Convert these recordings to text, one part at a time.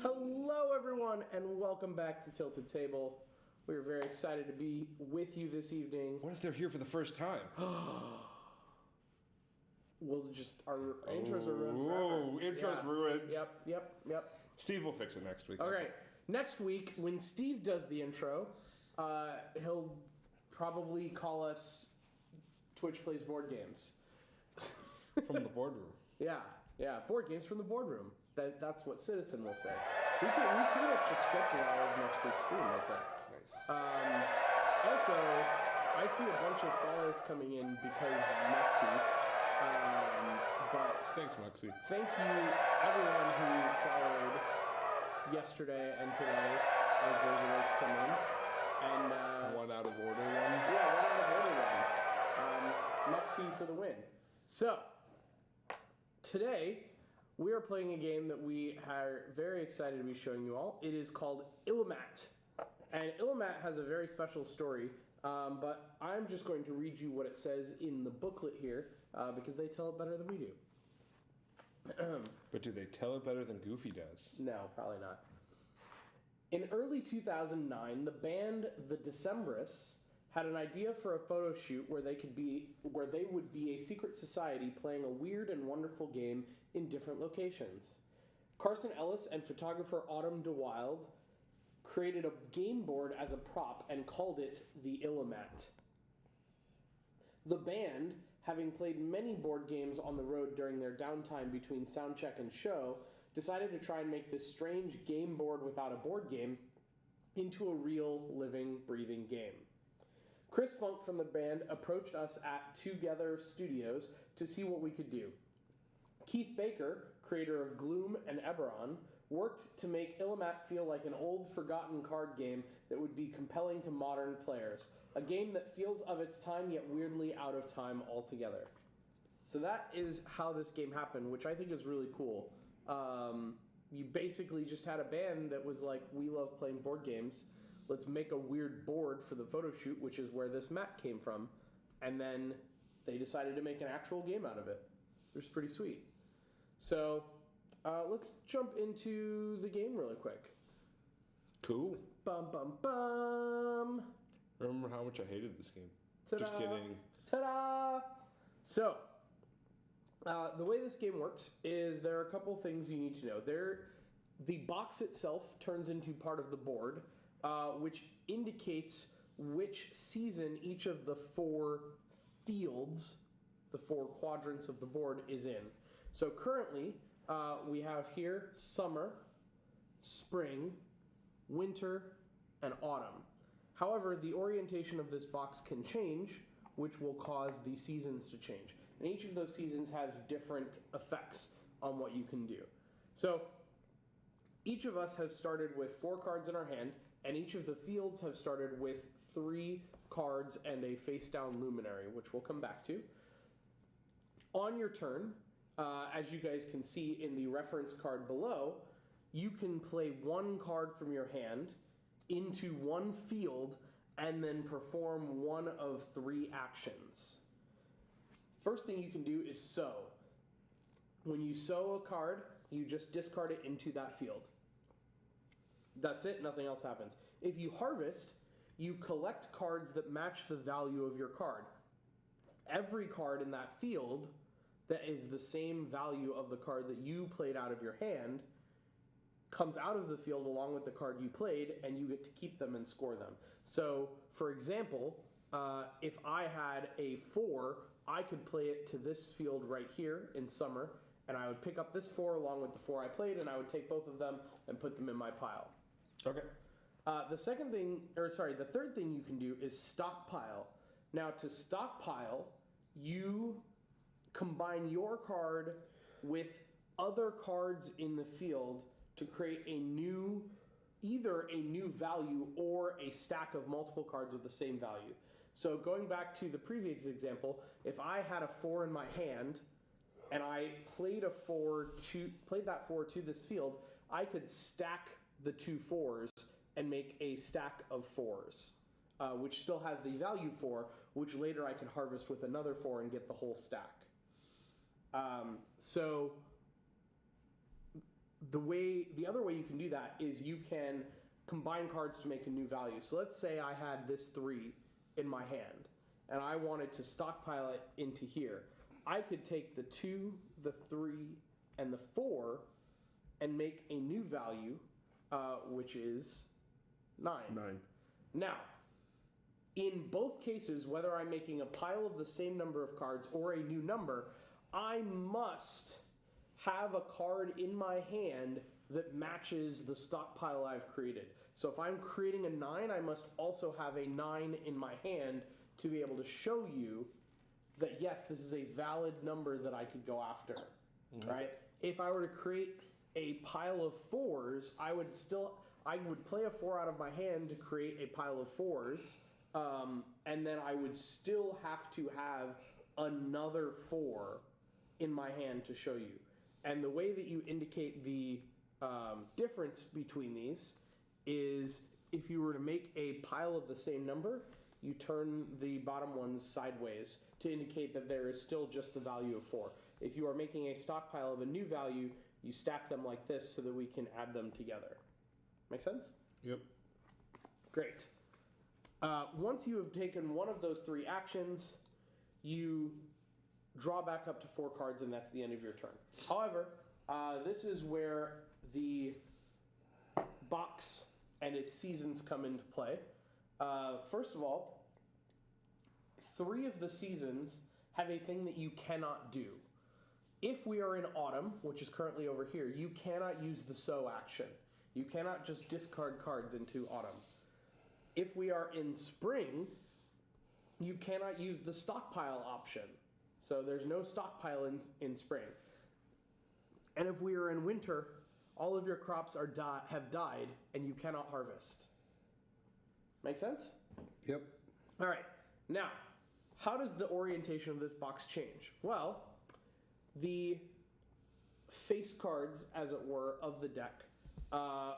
Hello, everyone, and welcome back to Tilted Table. We are very excited to be with you this evening. What if they're here for the first time? We'll just, our intros are ruined forever. Oh, intro's ruined. Yep. Steve will fix it next week. Okay, next week, when Steve does the intro, he'll probably call us Twitch Plays Board Games. From the boardroom. Yeah, board games from the boardroom. That's what Citizen will say. We pretty much just scripted all of next week's stream like that. Nice. Also, I see a bunch of follows coming in because Mexi. But Thanks, Muxie. thank you everyone who followed yesterday and today as those alerts come in. And One out of order one. yeah, one out of order one. Mexi for the win. So today we are playing a game that we are very excited to be showing you all. It is called Illimat. And Illimat has a very special story, but I'm just going to read you what it says in the booklet here, because they tell it better than we do. But do they tell it better than Goofy does? No, probably not. In early 2009, the band The Decemberists had an idea for a photo shoot where they would be a secret society playing a weird and wonderful game in different locations. Carson Ellis and photographer Autumn DeWild created a game board as a prop and called it the Illimat. The band, having played many board games on the road during their downtime between soundcheck and show, decided to try and make this strange game board without a board game into a real, living, breathing game. Chris Funk from the band approached us at Together Studios to see what we could do. Keith Baker, creator of Gloom and Eberron, worked to make Illimat feel like an old, forgotten card game that would be compelling to modern players. A game that feels of its time, yet weirdly out of time altogether. So that is how this game happened, which I think is really cool. You basically just had a band that was like, we love playing board games. Let's make a weird board for the photo shoot, which is where this mat came from. And then they decided to make an actual game out of it. It was pretty sweet. So let's jump into the game really quick. Cool. Bum, bum, bum. Remember how much I hated this game? Ta-da. Just kidding. Ta-da! So, the way this game works is there are a couple things you need to know. The box itself turns into part of the board, which indicates which season each of the four fields, the four quadrants of the board, is in. So currently, we have here summer, spring, winter, and autumn. However, the orientation of this box can change, which will cause the seasons to change. And each of those seasons have different effects on what you can do. So each of us have started with 4 cards in our hand, and each of the fields have started with 3 cards and a face-down luminary, which we'll come back to. On your turn, as you guys can see in the reference card below, you can play 1 card from your hand into 1 field and then perform 1 of 3 actions. First thing you can do is sow. When you sow a card, you just discard it into that field. That's it, nothing else happens. If you harvest, you collect cards that match the value of your card. Every card in that field that is the same value of the card that you played out of your hand comes out of the field along with the card you played, and you get to keep them and score them. So, for example, if I had a 4, I could play it to this field right here in summer, and I would pick up this 4 along with the 4 I played, and I would take both of them and put them in my pile. Okay. The third thing you can do is stockpile. Now, to stockpile, you combine your card with other cards in the field to create either a new value or a stack of multiple cards with the same value. So going back to the previous example, if I had a 4 in my hand and I played that 4 to this field, I could stack the 2 4s and make a stack of 4s, which still has the value 4, which later I could harvest with another 4 and get the whole stack. So the other way you can do that is you can combine cards to make a new value. So let's say I had this 3 in my hand, and I wanted to stockpile it into here. I could take the 2, the 3, and the 4, and make a new value, which is 9. 9. Now, in both cases, whether I'm making a pile of the same number of cards or a new number, I must have a card in my hand that matches the stockpile I've created. So if I'm creating a 9, I must also have a 9 in my hand to be able to show you that, yes, this is a valid number that I could go after, right? If I were to create a pile of 4s, I would play a 4 out of my hand to create a pile of 4s, and then I would still have to have another 4 in my hand to show you. And the way that you indicate the difference between these is if you were to make a pile of the same number, you turn the bottom ones sideways to indicate that there is still just the value of 4. If you are making a stockpile of a new value, you stack them like this so that we can add them together. Make sense? Yep. Great. Once you have taken one of those 3 actions, you draw back up to 4 cards, and that's the end of your turn. However, this is where the box and its seasons come into play. First of all, 3 of the seasons have a thing that you cannot do. If we are in autumn, which is currently over here, you cannot use the sow action. You cannot just discard cards into autumn. If we are in spring, you cannot use the stockpile option. So there's no stockpile in spring. And if we are in winter, all of your crops have died and you cannot harvest. Make sense? Yep. All right. Now, how does the orientation of this box change? Well, the face cards, as it were, of the deck are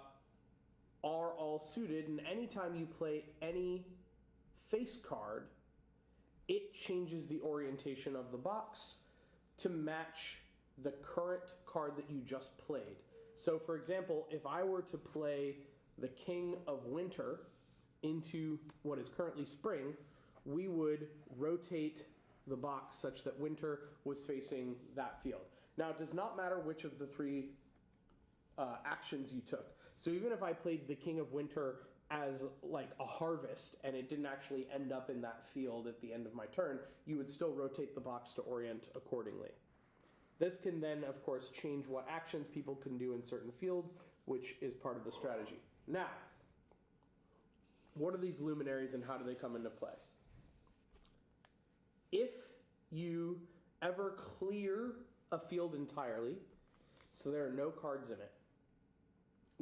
all suited, and anytime you play any face card, it changes the orientation of the box to match the current card that you just played. So, for example, if I were to play the King of Winter into what is currently spring, we would rotate the box such that winter was facing that field. Now, it does not matter which of the 3 actions you took. So even if I played the King of Winter as like a harvest and it didn't actually end up in that field at the end of my turn, you would still rotate the box to orient accordingly. This can then, of course, change what actions people can do in certain fields, which is part of the strategy. Now, what are these luminaries and how do they come into play? If you ever clear a field entirely, so there are no cards in it,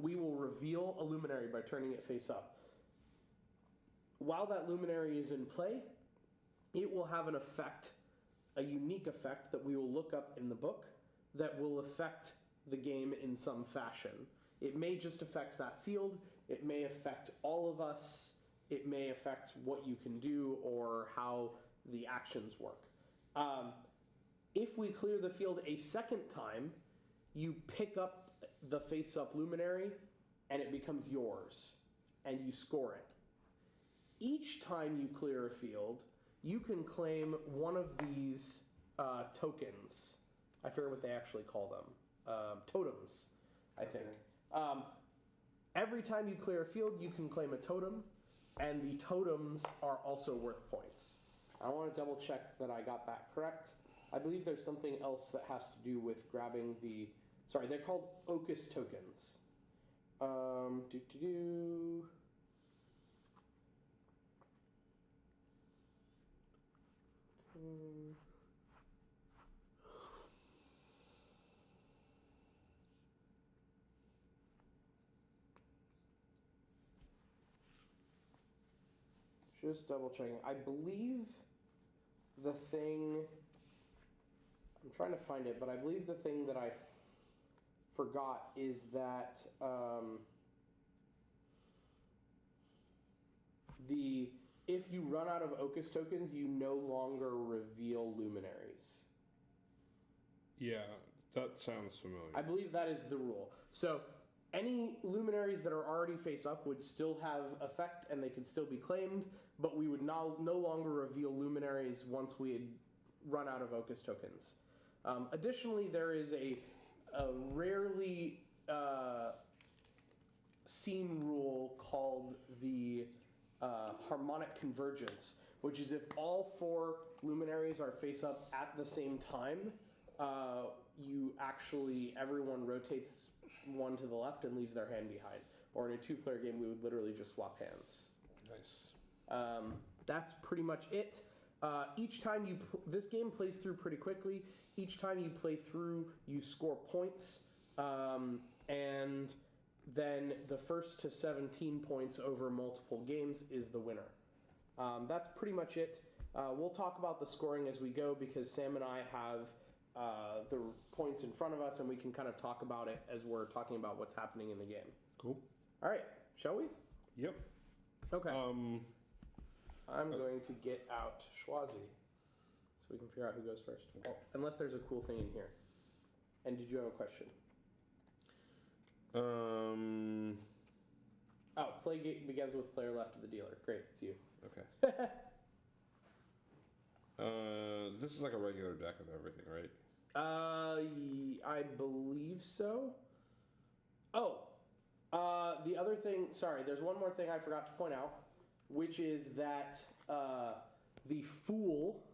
we will reveal a luminary by turning it face up. While that luminary is in play, it will have an effect, a unique effect that we will look up in the book that will affect the game in some fashion. It may just affect that field, it may affect all of us, it may affect what you can do or how the actions work. If we clear the field a second time, you pick up the face-up luminary and it becomes yours, and you score it. Each time you clear a field, you can claim one of these tokens. I forget what they actually call them. Totems, I think. Every time you clear a field, you can claim a totem, and the totems are also worth points. I want to double check that I got that correct. I believe there's something else that has to do with grabbing the... Sorry, they're called Ocus tokens. Just double checking. I believe the thing... I'm trying to find it, but I believe the thing that I forgot is that if you run out of Ocus tokens, you no longer reveal luminaries. Yeah, That sounds familiar. I believe that is the rule. So any luminaries that are already face up would still have effect and they could still be claimed, but we would no longer reveal luminaries once we had run out of Ocus tokens. Additionally, there is a rarely seen rule called the harmonic convergence, which is if all 4 luminaries are face up at the same time, everyone rotates one to the left and leaves their hand behind. Or in a 2-player game, we would literally just swap hands. Nice. That's pretty much it. Each time this game plays through pretty quickly. Each time you play through, you score points, and then the first to 17 points over multiple games is the winner. That's pretty much it. We'll talk about the scoring as we go because Sam and I have the points in front of us, and we can kind of talk about it as we're talking about what's happening in the game. Cool. All right, shall we? Yep. Okay. I'm going to get out Schwazi so we can figure out who goes first. Okay. Oh, unless there's a cool thing in here. And did you have a question? Oh, play begins with player left of the dealer. Great, it's you. Okay. This is like a regular deck of everything, right? I believe so. Oh, the other thing, sorry, there's one more thing I forgot to point out, which is that the Fool,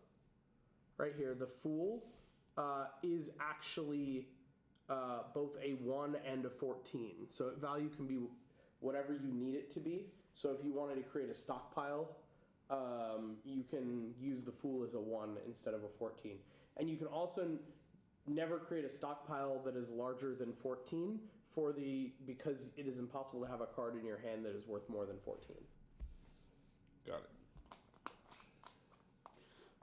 right here, the Fool is actually both a 1 and a 14. So value can be whatever you need it to be. So if you wanted to create a stockpile, you can use the Fool as a 1 instead of a 14. And you can also never create a stockpile that is larger than 14 because it is impossible to have a card in your hand that is worth more than 14. Got it.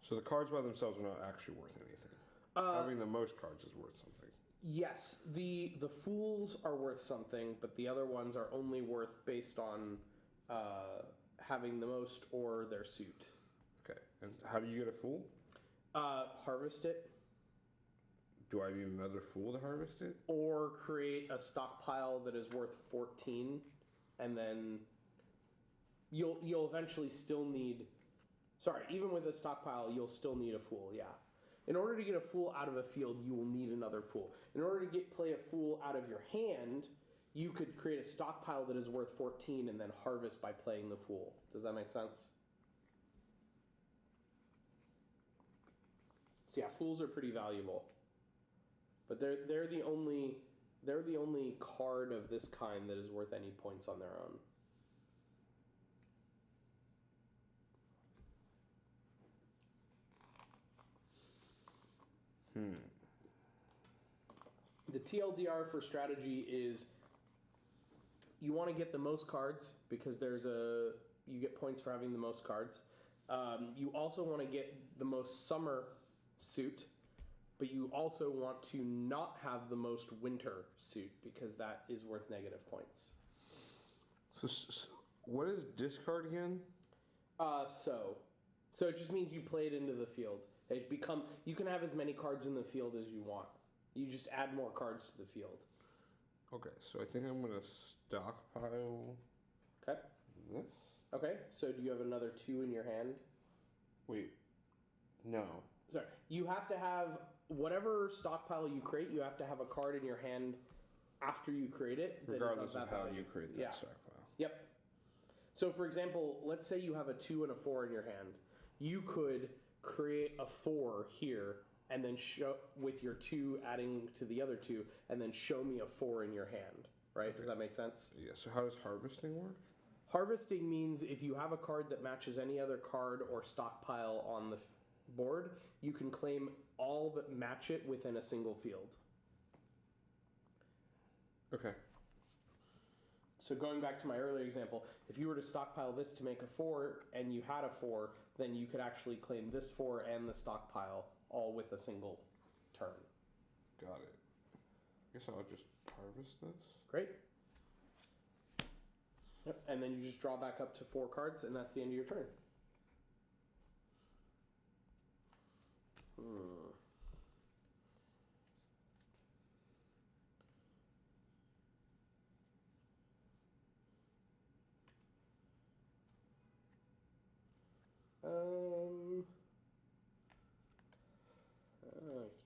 So the cards by themselves are not actually worth anything. Having the most cards is worth something. Yes, the Fools are worth something, but the other ones are only worth based on having the most or their suit. Okay, and how do you get a Fool? Harvest it. Do I need another Fool to harvest it? Or create a stockpile that is worth 14, and then you'll eventually still need... Sorry, even with a stockpile, you'll still need a Fool, yeah. In order to get a Fool out of a field, you will need another Fool. In order to play a Fool out of your hand, you could create a stockpile that is worth 14 and then harvest by playing the Fool. Does that make sense? So yeah, Fools are pretty valuable. But they're the only card of this kind that is worth any points on their own. The TLDR for strategy is you want to get the most cards because you get points for having the most cards. You also want to get the most summer suit, but you also want to not have the most winter suit because that is worth negative points. So what is discard again? So it just means you play it into the field. You can have as many cards in the field as you want. You just add more cards to the field. Okay, so I think I'm going to stockpile Okay. this. Okay, so do you have another 2 in your hand? Wait, no. Sorry, you have to have whatever stockpile you create, you have to have a card in your hand after you create it. Regardless of how you create that stockpile. Yep. So for example, let's say you have a 2 and a 4 in your hand. You could create a 4 here and then show with your 2 adding to the other 2 and then show me a 4 in your hand, right? Okay. Does that make sense? Yeah, so how does harvesting work? Harvesting means if you have a card that matches any other card or stockpile on the board, you can claim all that match it within a single field. Okay. So going back to my earlier example, if you were to stockpile this to make a 4 and you had a 4, then you could actually claim this 4 and the stockpile all with a single turn. Got it. I guess I'll just harvest this. Great. Yep. And then you just draw back up to 4 cards, and that's the end of your turn.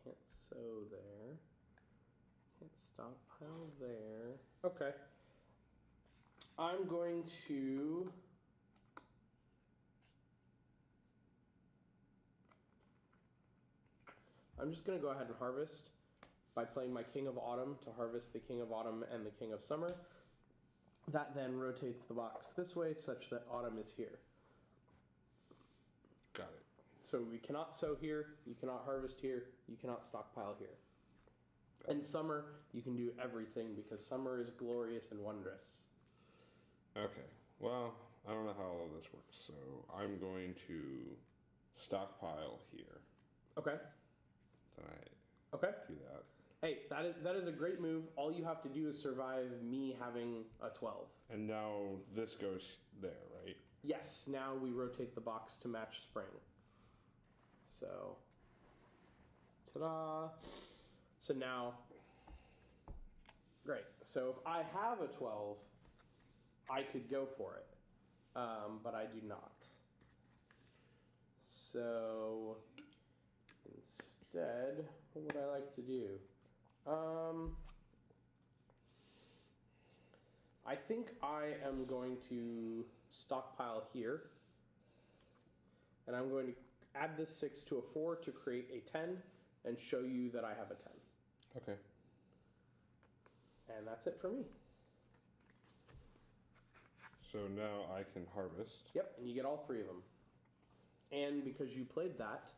can't sow there. Can't stockpile there. Okay. I'm going to... I'm just going to go ahead and harvest by playing my King of Autumn to harvest the King of Autumn and the King of Summer. That then rotates the box this way such that Autumn is here. Got it. So we cannot sow here, you cannot harvest here, you cannot stockpile here. And Summer, you can do everything because Summer is glorious and wondrous. Okay. Well, I don't know how all of this works, so I'm going to stockpile here. Okay. Then I Okay. do that. Hey, that is a great move. All you have to do is survive me having a 12. And now this goes there, right? Yes, now we rotate the box to match spring. So, ta-da. So now, great. So if I have a 12, I could go for it, but I do not. So instead, what would I like to do? I think I am going to stockpile here, and I'm going to add this 6 to a 4 to create a 10 and show you that I have a 10. Okay. And that's it for me. So now I can harvest. Yep, and you get all 3 of them. And because you played that,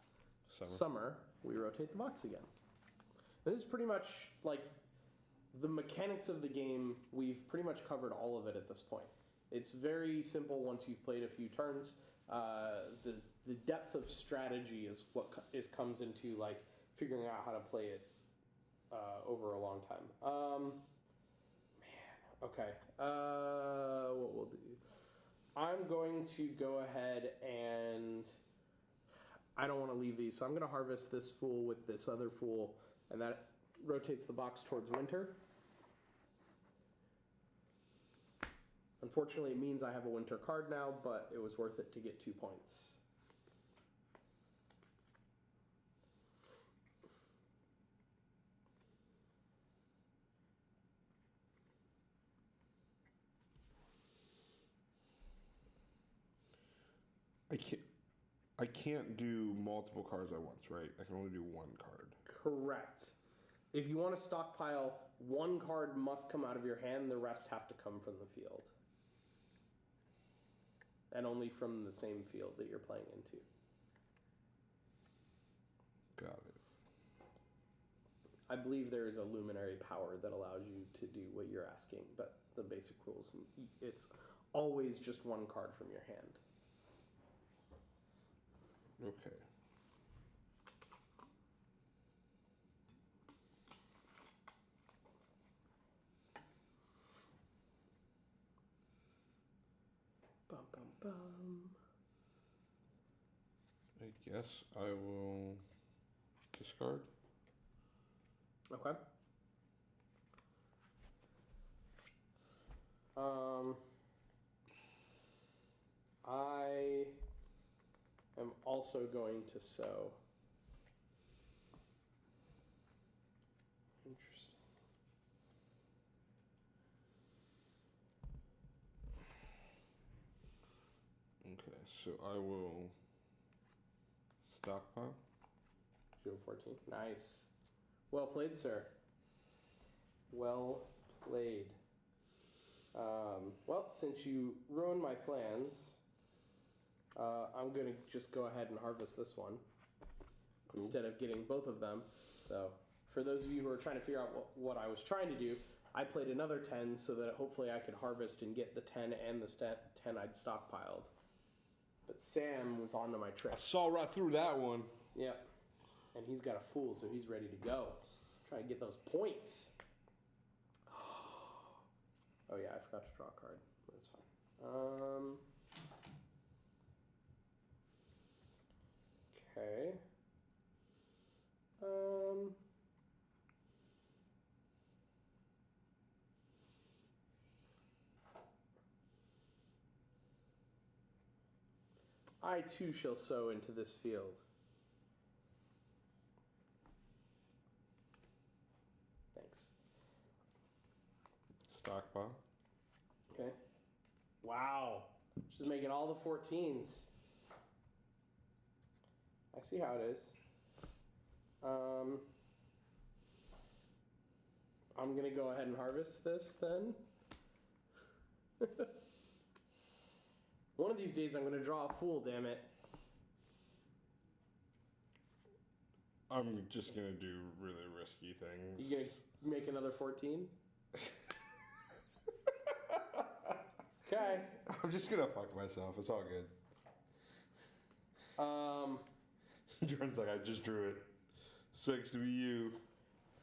summer, we rotate the box again. And this is pretty much like the mechanics of the game. We've pretty much covered all of it at this point. It's very simple once you've played a few turns. The depth of strategy is what comes into like figuring out how to play it over a long time. Man, okay. What we'll do? I'm going to go ahead and I don't want to leave these, so I'm going to harvest this fool with this other fool, and that rotates the box towards winter. Unfortunately, it means I have a winter card now, but it was worth it to get 2 points. I can't do multiple cards at once, right? I can only do 1 card. Correct. If you want to stockpile, 1 card must come out of your hand, the rest have to come from the field. And only from the same field that you're playing into. Got it. I believe there is a luminary power that allows you to do what you're asking, but the basic rules, it's always just 1 card from your hand. Okay. Bum, bum, bum. I guess I will discard. Okay. I am also going to sow. Interesting. Okay, so I will stockpile. 14. Nice. Well played, sir. Well played. Well, since you ruined my plans, I'm going to just go ahead and harvest this one instead of getting both of them. So, for those of you who are trying to figure out what I was trying to do, I played another 10 so that hopefully I could harvest and get the 10 and the 10 I'd stockpiled. But Sam was onto my trick. I saw right through that one. Yep. And he's got a fool, so he's ready to go. Try to get those points. Oh yeah, I forgot to draw a card. That's fine. Okay. I too shall sow into this field. Stockpile. Okay. Wow. She's making all the 14s. I see how it is. I'm going to go ahead and harvest this then. One of these days I'm going to draw a fool, damn it. I'm just going to do really risky things. You going to make another 14? Okay. I'm just going to fuck myself. It's all good. Jordan's like, I just drew it. Sucks to be you.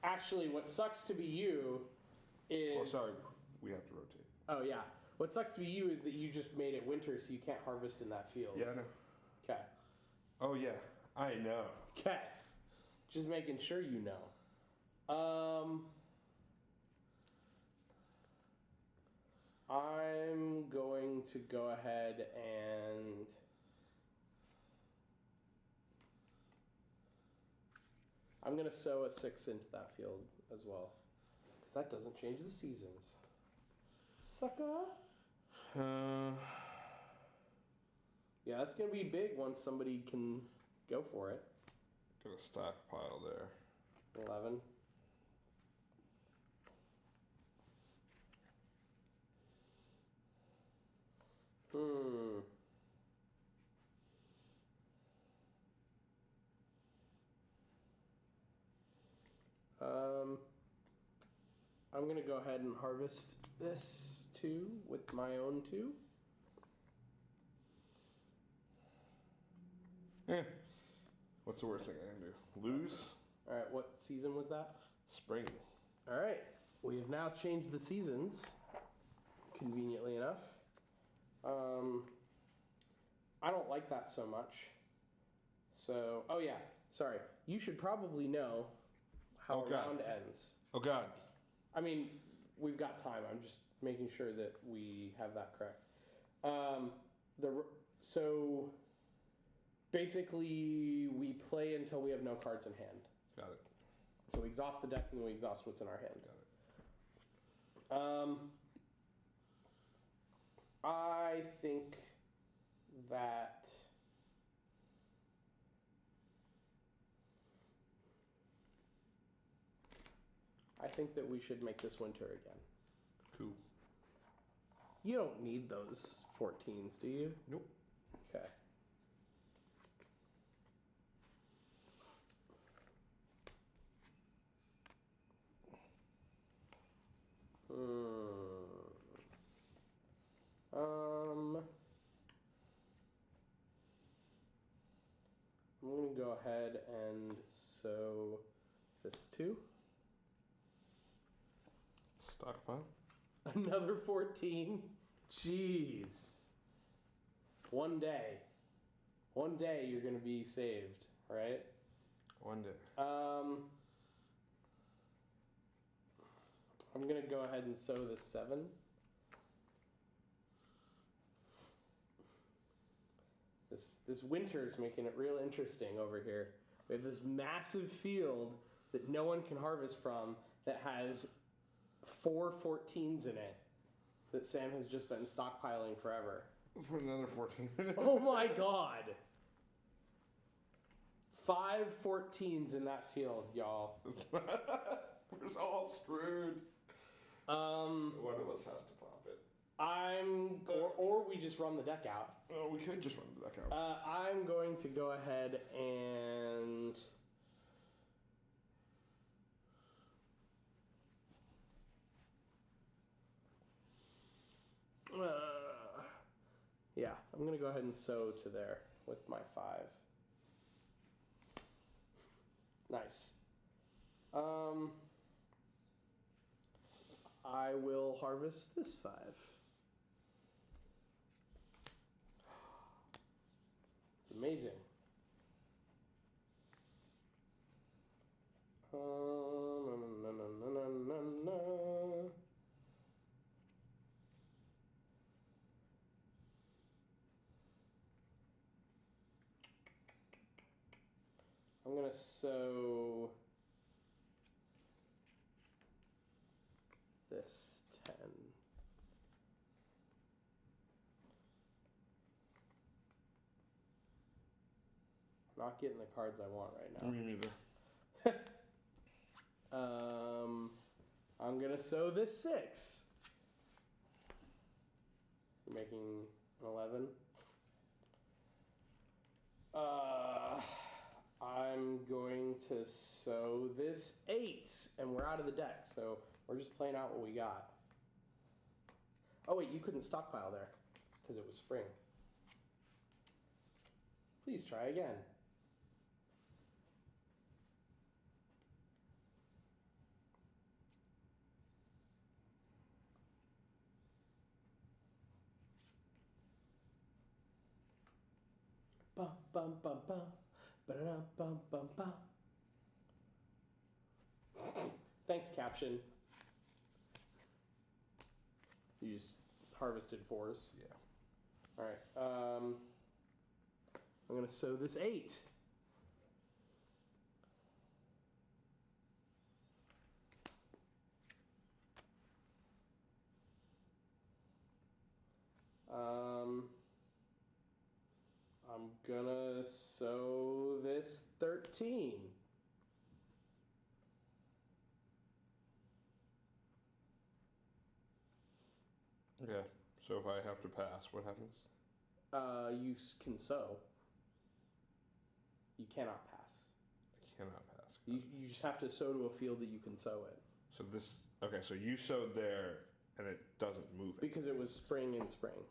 Actually, what sucks to be you is... Oh, sorry. We have to rotate. Oh, yeah. What sucks to be you is that you just made it winter, so you can't harvest in that field. Yeah, I know. Okay. Oh, yeah. I know. Okay. Just making sure you know. I'm going to go ahead and... I'm going to sow a 6 into that field as well. Because that doesn't change the seasons. Sucker. Yeah, that's going to be big once somebody can go for it. Got a stockpile there. 11. I'm going to go ahead and harvest this 2 with my own 2. What's the worst thing I can do? Lose? All right, what season was that? Spring. All right, we have now changed the seasons, conveniently enough. I don't like that so much. So, oh yeah, sorry. You should probably know how a round ends. Oh, God. I mean, we've got time. I'm just making sure that we have that correct. So, basically, we play until we have no cards in hand. Got it. So we exhaust the deck and we exhaust what's in our hand. Got it. I think that we should make this winter again. Cool. You don't need those 14s, do you? Nope. Okay. I'm going to go ahead and sow this 2. Stockpile. Another 14. Jeez. One day you're going to be saved, right? One day. I'm going to go ahead and sow this 7. This winter is making it real interesting over here. We have this massive field that no one can harvest from that has 4 14s in it that Sam has just been stockpiling forever. For another 14 minutes. Oh my god! 5 14s in that field, y'all. We're all screwed. One of us has to pop it. Or we just run the deck out. Oh, we could just run the deck out. I'm going to go ahead and... yeah, I'm going to go ahead and sow to there with my 5. Nice. I will harvest this 5. It's amazing. I'm going to sow this 10. Not getting the cards I want right now. Me neither. I'm gonna sow this 6. You're making an 11. I'm going to sow this 8, and we're out of the deck, so we're just playing out what we got. Oh wait, you couldn't stockpile there, because it was spring. Please try again. Bum bum bum bum, ba-da-dum bum bum bum. Thanks, caption. You just harvested 4s. Yeah. All right. I'm gonna sow this 8. I'm gonna sow this 13. Okay. So if I have to pass, what happens? You can sow. You cannot pass. I cannot pass. You just have to sow to a field that you can sow it. So this. Okay. So you sowed there, and it doesn't move. Because it was spring in spring,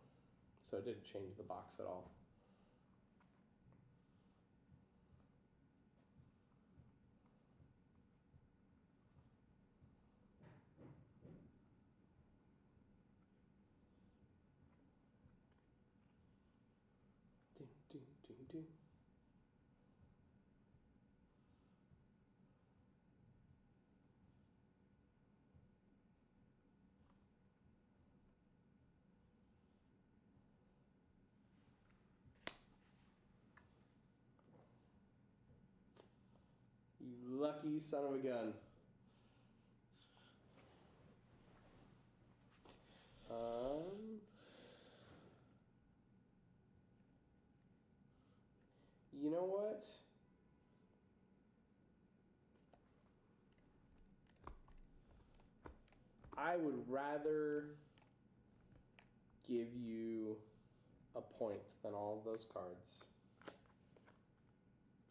so it didn't change the box at all. Ding, ding, ding, ding. You lucky son of a gun. You know what? I would rather give you a point than all of those cards.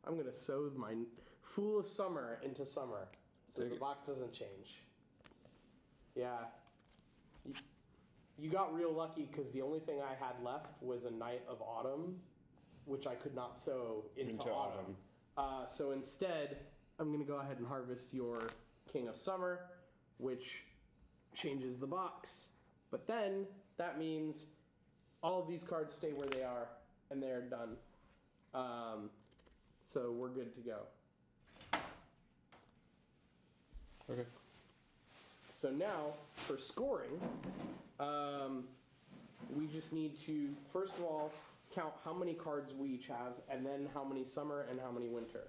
I'm going to sow my Fool of Summer into summer so the box doesn't change. Yeah. You got real lucky because the only thing I had left was a Night of Autumn, which I could not sow into autumn. So instead, I'm going to go ahead and harvest your King of Summer, which changes the box. But then that means all of these cards stay where they are, and they're done. So we're good to go. Okay. So now, for scoring, we just need to, first of all, count how many cards we each have, and then how many summer and how many winter.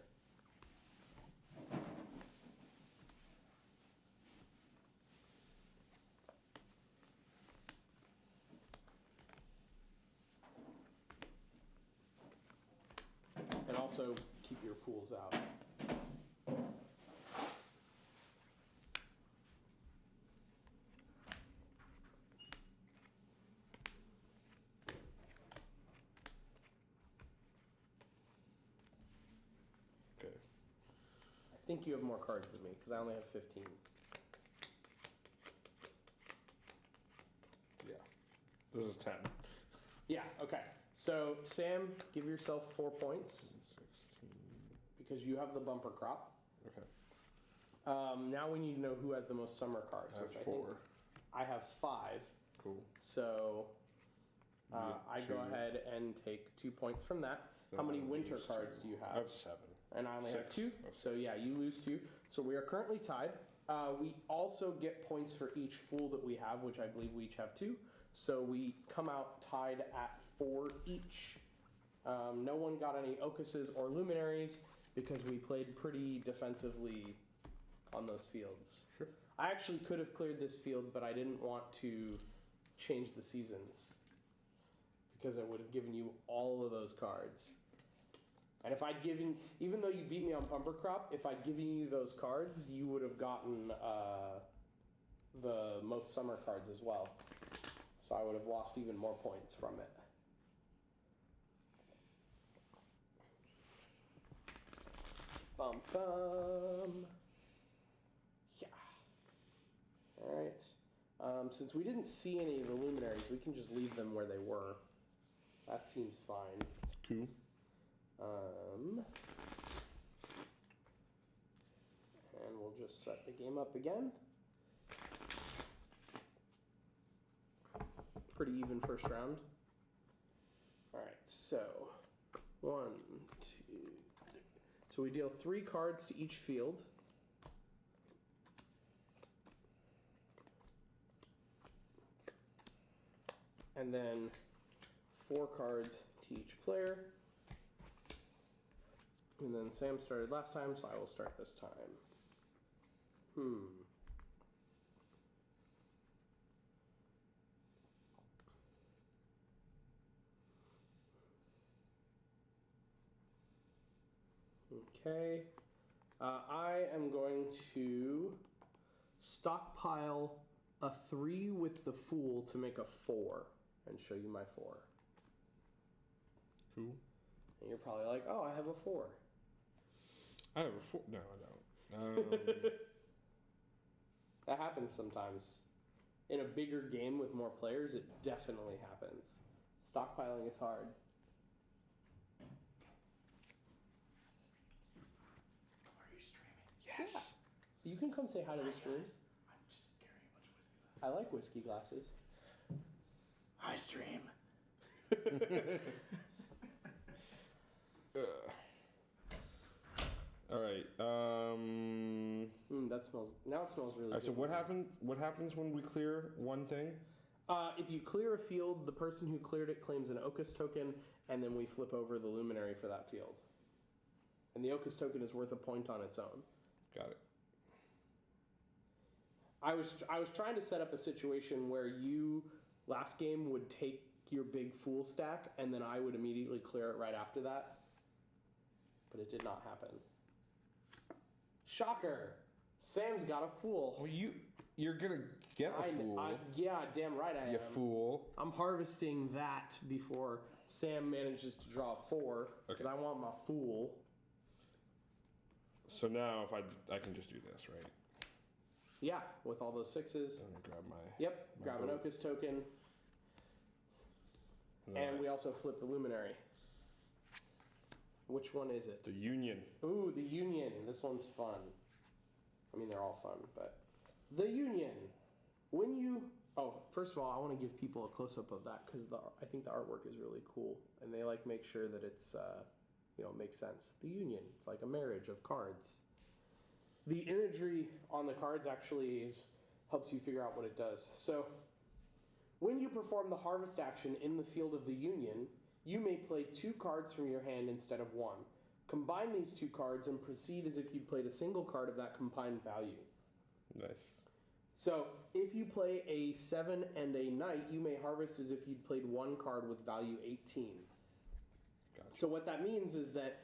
And also keep your fools out. Okay. I think you have more cards than me because I only have 15. Yeah. This is 10. Yeah, okay. So, Sam, give yourself 4 points 16. because you have the bumper crop. Okay. Now we need to know who has the most summer cards, I have which I 4. think I have 5. Cool. So, You have I go 2. ahead and take 2 points from that. Then How many I winter lose cards 2. do you I have? have 7. And I only have 6. 2. That's So, yeah, you lose 2. So, we are currently tied. We also get points for each fool that we have, which I believe we each have 2. So, we come out tied at 4 each. No one got any Ocuses or Luminaries because we played pretty defensively on those fields. Sure. I actually could have cleared this field, but I didn't want to change the seasons because it would have given you all of those cards. And if I'd given, even though you beat me on Bumper Crop, if I'd given you those cards, you would have gotten the most summer cards as well. So I would have lost even more points from it. Bum bum. Yeah. All right. Since we didn't see any of the luminaries, we can just leave them where they were. That seems fine. Cool. And we'll just set the game up again. Pretty even first round. All right, so 1, 2, 3. So we deal 3 cards to each field. And then 4 cards to each player. And then Sam started last time, so I will start this time. Okay. I am going to stockpile a 3 with the Fool to make a 4 and show you my 4. Cool. And you're probably like, oh, I have a 4. I have a 4. No, I don't. That happens sometimes. In a bigger game with more players, it definitely happens. Stockpiling is hard. Are you streaming? Yes. Yeah. You can come say hi to the streams. I'm just carrying a bunch of whiskey glasses. I like whiskey glasses. Hi, stream. All right. That smells. Now it smells really All right. good. So what happens? What happens when we clear one thing? If you clear a field, the person who cleared it claims an Ocus token, and then we flip over the luminary for that field. And the Ocus token is worth a point on its own. Got it. I was trying to set up a situation where you last game would take your big Fool stack, and then I would immediately clear it right after that. But it did not happen. Shocker! Sam's got a Fool. Well, you're gonna get a fool. Yeah, damn right I am. You fool. I'm harvesting that before Sam manages to draw a 4, because I want my Fool. So now if I can just do this, right? Yeah, with all those 6s. I'm gonna grab my. Yep, my grab an boat. Ocus token. And we also flip the luminary. Which one is it? The Union. Ooh, the Union. This one's fun. I mean, they're all fun, but the Union. When you first of all, I want to give people a close up of that because I think the artwork is really cool, and they like make sure that it's makes sense. The Union. It's like a marriage of cards. The imagery on the cards actually helps you figure out what it does. So, when you perform the harvest action in the field of the Union, you may play 2 cards from your hand instead of 1. Combine these 2 cards and proceed as if you'd played a single card of that combined value. Nice. So, if you play a 7 and a Knight, you may harvest as if you'd played 1 card with value 18. Gotcha. So what that means is that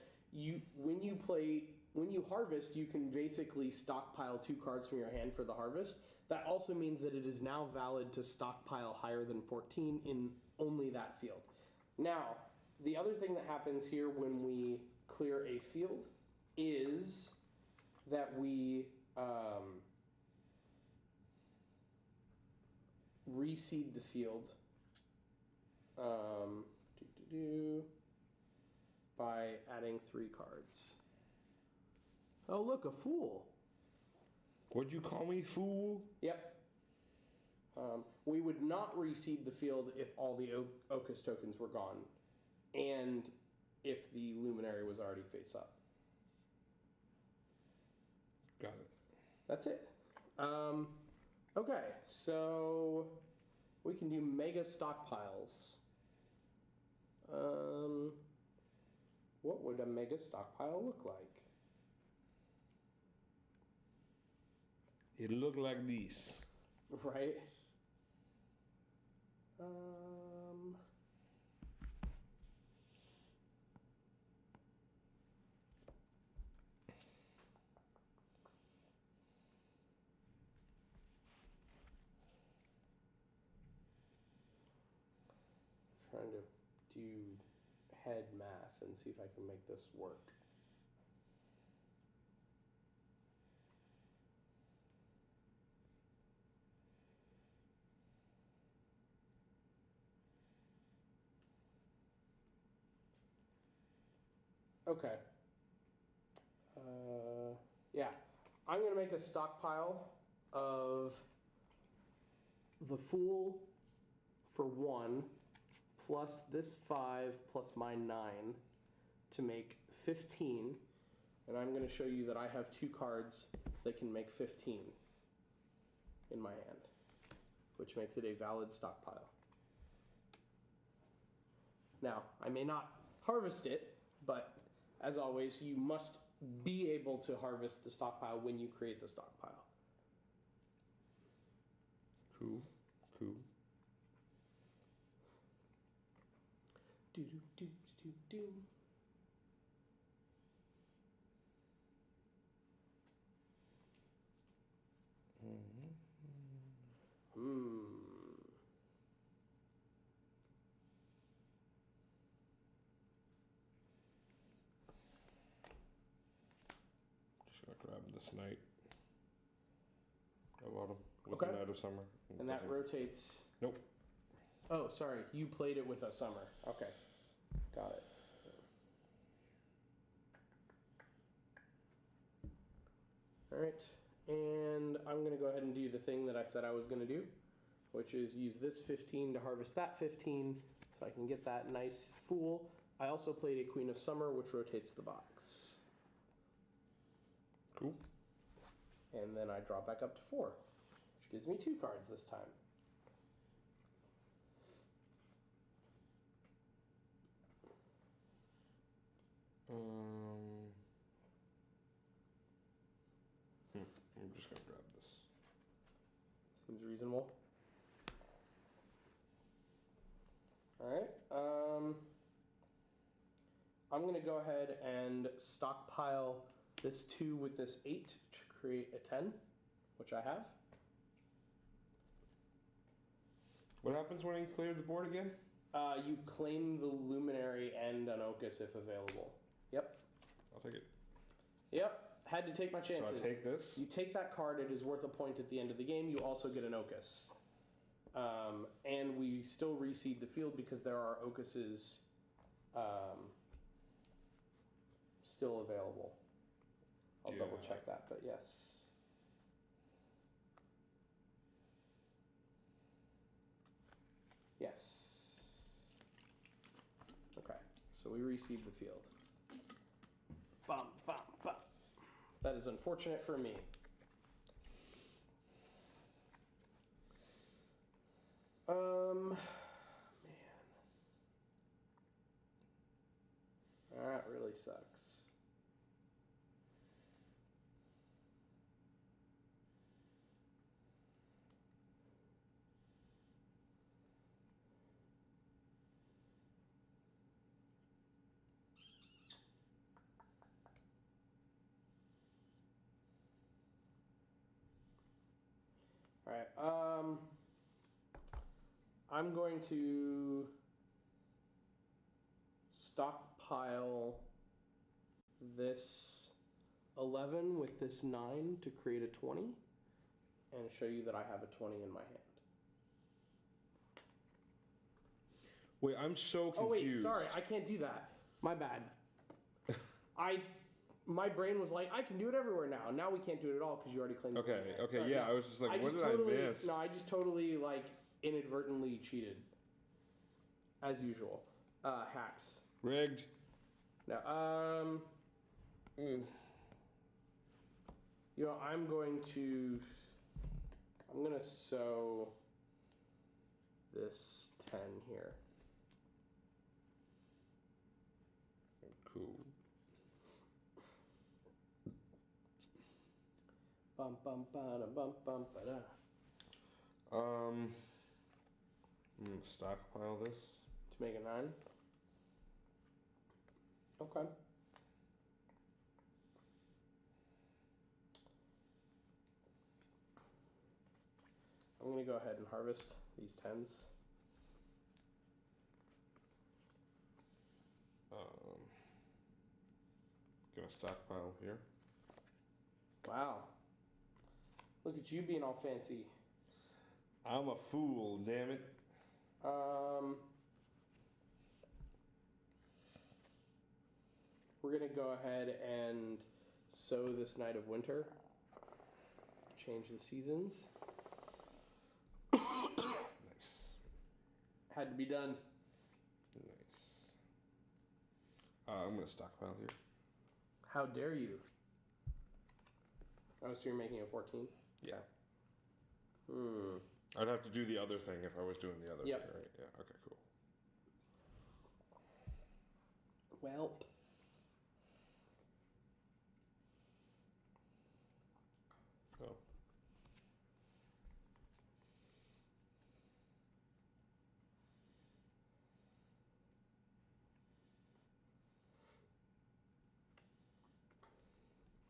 when you harvest, you can basically stockpile 2 cards from your hand for the harvest. That also means that it is now valid to stockpile higher than 14 in only that field. Now, the other thing that happens here when we clear a field is that we reseed the field by adding 3 cards. Oh, look, a Fool. What'd you call me, fool? Yep. We would not reseed the field if all the Ocus tokens were gone and if the luminary was already face up. Got it. That's it. Okay, so we can do mega stockpiles. What would a mega stockpile look like? It look like this. Right? Trying to do head math and see if I can make this work. Okay. Yeah. I'm going to make a stockpile of the Fool for 1, plus this 5, plus my 9, to make 15. And I'm going to show you that I have 2 cards that can make 15 in my hand, which makes it a valid stockpile. Now, I may not harvest it, but as always, you must be able to harvest the stockpile when you create the stockpile. Cool. Cool. Do do do do do. Just gonna grab this night of autumn with Okay. the night of summer. And that rotates. Nope. Oh, sorry. You played it with a summer. Okay. Got it. All right. And I'm going to go ahead and do the thing that I said I was going to do, which is use this 15 to harvest that 15 so I can get that nice Fool. I also played a Queen of Summer, which rotates the box. Cool. And then I drop back up to 4, which gives me 2 cards this time. I'm just gonna grab this. Seems reasonable. All right. I'm going to go ahead and stockpile this 2 with this 8 to create a 10, which I have. What happens when I clear the board again? You claim the Luminary and an Ocus if available. Yep. I'll take it. Yep. Had to take my chances. So I take this. You take that card, it is worth a point at the end of the game. You also get an Ocus. And we still reseed the field because there are Ocuses still available. I'll Yeah. double check that, but yes. Yes. Okay, so we reseed the field. Bum, bum, bum. That is unfortunate for me. Man. That really sucks. All right. I'm going to stockpile this 11 with this 9 to create a 20 and show you that I have a 20 in my hand. Wait, I'm so confused. Oh wait, sorry, I can't do that. My bad. My brain was like, I can do it everywhere now. Now we can't do it at all because you already claimed it. Okay, okay, Sorry, yeah, no. I was just like, what did totally, I miss? No, I just totally inadvertently cheated. As usual. Hacks. Rigged. Now, you know, I'm going to sew this 10 here. Cool. Bum bum ba da bum bum ba da. I'm gonna stockpile this. To make a 9. Okay. I'm gonna go ahead and harvest these 10s. Gonna stockpile here. Wow. Look at you being all fancy. I'm a fool, damn it. We're gonna go ahead and sow this Night of Winter. Change the seasons. Nice. Had to be done. Nice. I'm gonna stockpile here. How dare you? Oh, so you're making a 14? Yeah. Hmm. I'd have to do the other thing if I was doing the other Yep. thing, right? Yeah, okay, cool. Welp. Oh.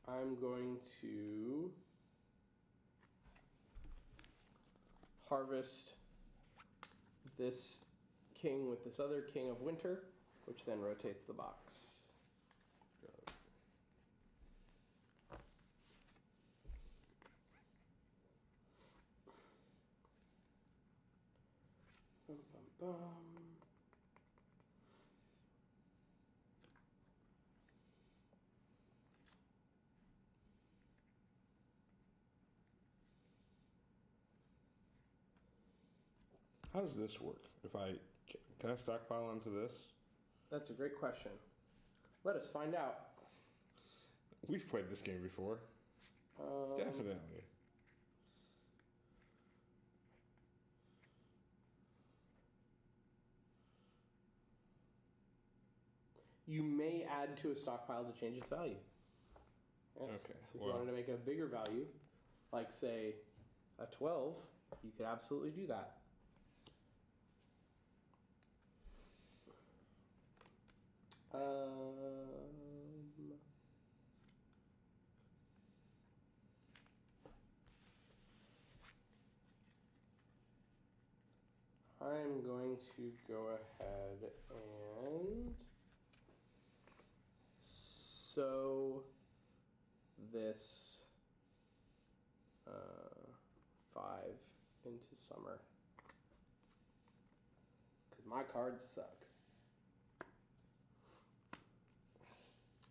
I'm going to harvest this king with this other king of winter, which then rotates the box. Got it. Bum, bum, bum. How does this work? If I can I stockpile onto this? That's a great question. Let us find out. We've played this game before. Definitely. You may add to a stockpile to change its value. Yes. Okay, So if well- you wanted to make a bigger value, like say a 12, you could absolutely do that. I'm going to go ahead and sow this 5 into summer. Because my cards suck.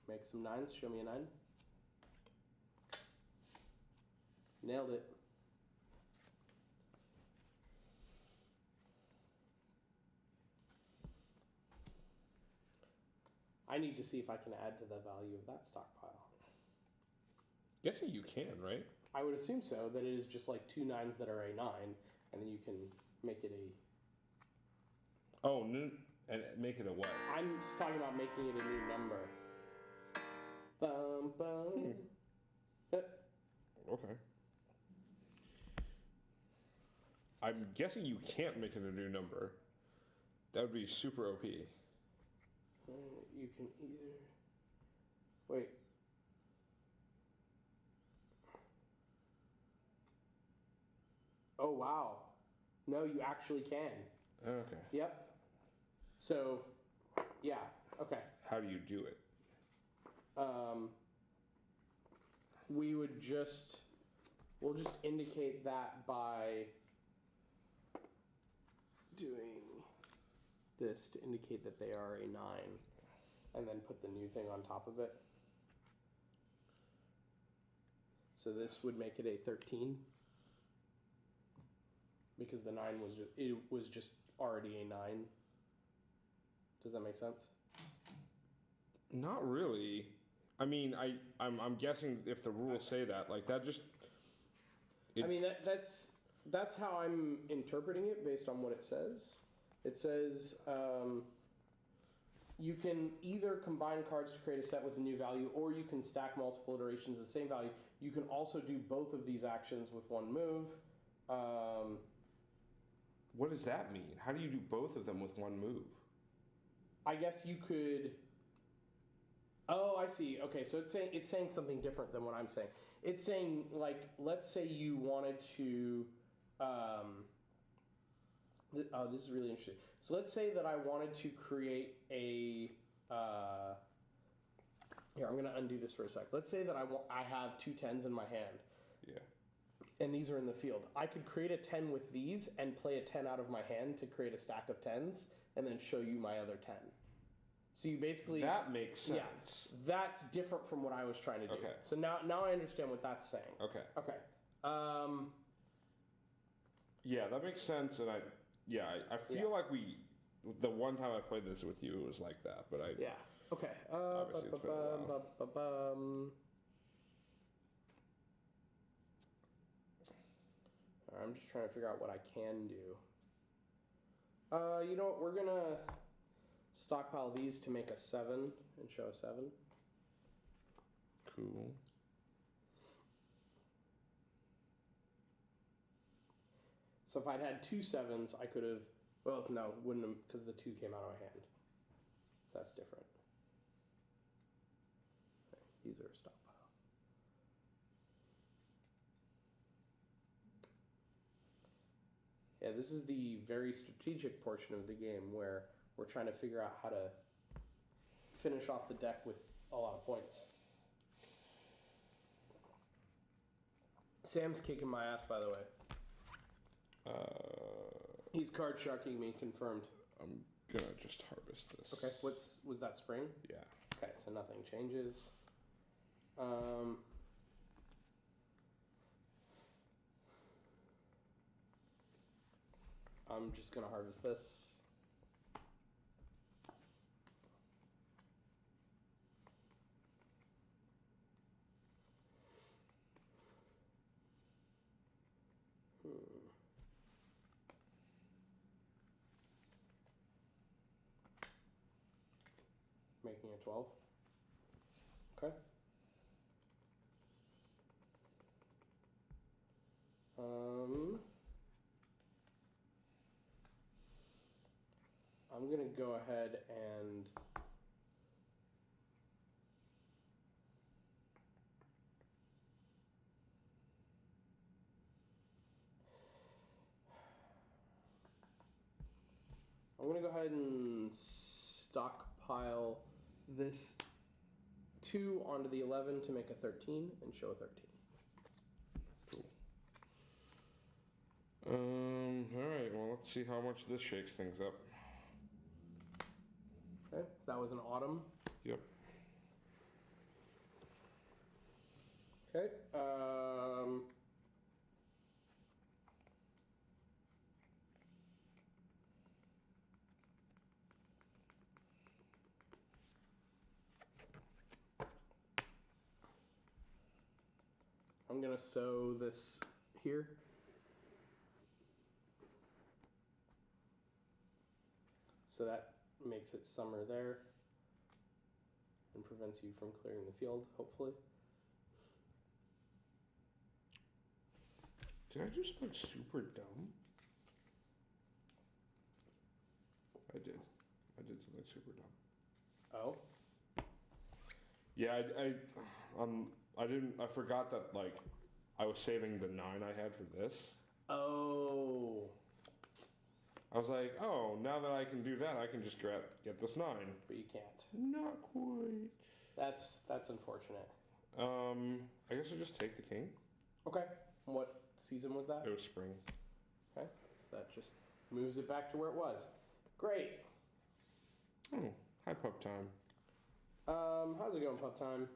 Make some 9s. Show me a 9. Nailed it. I need to see if I can add to the value of that stockpile. Guessing you can, right? I would assume so, that it is just like 2 9s that are a 9, and then you can make it a... Oh, and make it a what? I'm just talking about making it a new number. Bum, bum. Okay. I'm guessing you can't make it a new number. That would be super OP. You can either... Wait. Oh, wow. No, you actually can. Okay. Yep. So, yeah, okay. How do you do it? We'll just indicate that by doing this to indicate that they are a 9, and then put the new thing on top of it. So this would make it a 13, because the 9 was just already a 9. Does that make sense? Not really. I mean, I'm guessing if the rules say that, like that just. I mean that's how I'm interpreting it based on what it says. It says you can either combine cards to create a set with a new value, or you can stack multiple iterations of the same value You can also do both of these actions with one move. What does that mean? How do you do both of them with one move? I guess you could. Oh, I see. Okay, so it's saying something different than what I'm saying. It's saying, like, let's say you wanted to. Oh, this is really interesting. So let's say that I wanted to create a. Here, I'm going to undo this for a sec. Let's say that I have 2 10s in my hand. Yeah. And these are in the field. I could create a 10 with these and play a 10 out of my hand to create a stack of 10s and then show you my other 10. So you basically... That makes sense. Yeah, that's different from what I was trying to do. Okay. So now I understand what that's saying. Okay. Okay. Yeah, that makes sense, and I feel like the one time I played this with you, it was like that, but I... Yeah. Okay. Obviously it's been a while. I'm just trying to figure out what I can do. You know what? We're going to stockpile these to make a 7 and show a 7. Cool. So if I'd had 2 7s, I could have... Well, no, wouldn't have, because the 2 came out of my hand. So that's different. Okay, these are a stockpile. Yeah, this is the very strategic portion of the game where we're trying to figure out how to finish off the deck with a lot of points. Sam's kicking my ass, by the way. He's card sharking me, confirmed. I'm gonna just harvest this. Okay, was that spring? Yeah. Okay, so nothing changes. I'm just gonna harvest this. Making a 12. Okay. I'm gonna go ahead and stockpile this 2 onto the 11 to make a 13 and show a 13. Cool. Alright, well, let's see how much this shakes things up. Okay, so that was an autumn. Yep. Okay, I'm gonna sow this here. So that makes it summer there and prevents you from clearing the field, hopefully. Did I do something super dumb? I did. I did something super dumb. Oh? Yeah, I forgot that, like, I was saving the 9 I had for this. Oh. I was like, oh, now that I can do that, I can just get this 9. But you can't. Not quite. That's unfortunate. I guess I'll just take the king. Okay. What season was that? It was spring. Okay. So that just moves it back to where it was. Great. Oh, hi, pup time. How's it going, pup time?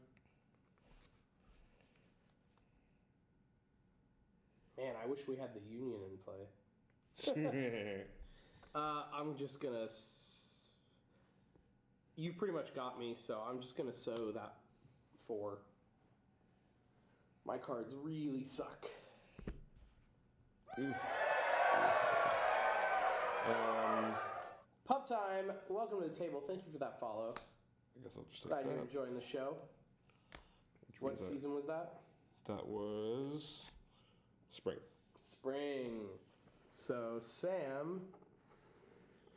Man, I wish we had the union in play. I'm just gonna... You've pretty much got me, so I'm just gonna sow that 4. My cards really suck. Pup time, welcome to the table. Thank you for that follow. I guess I'll just Glad take you're that. enjoying the show. Which What means season was that? That was spring. Spring. So Sam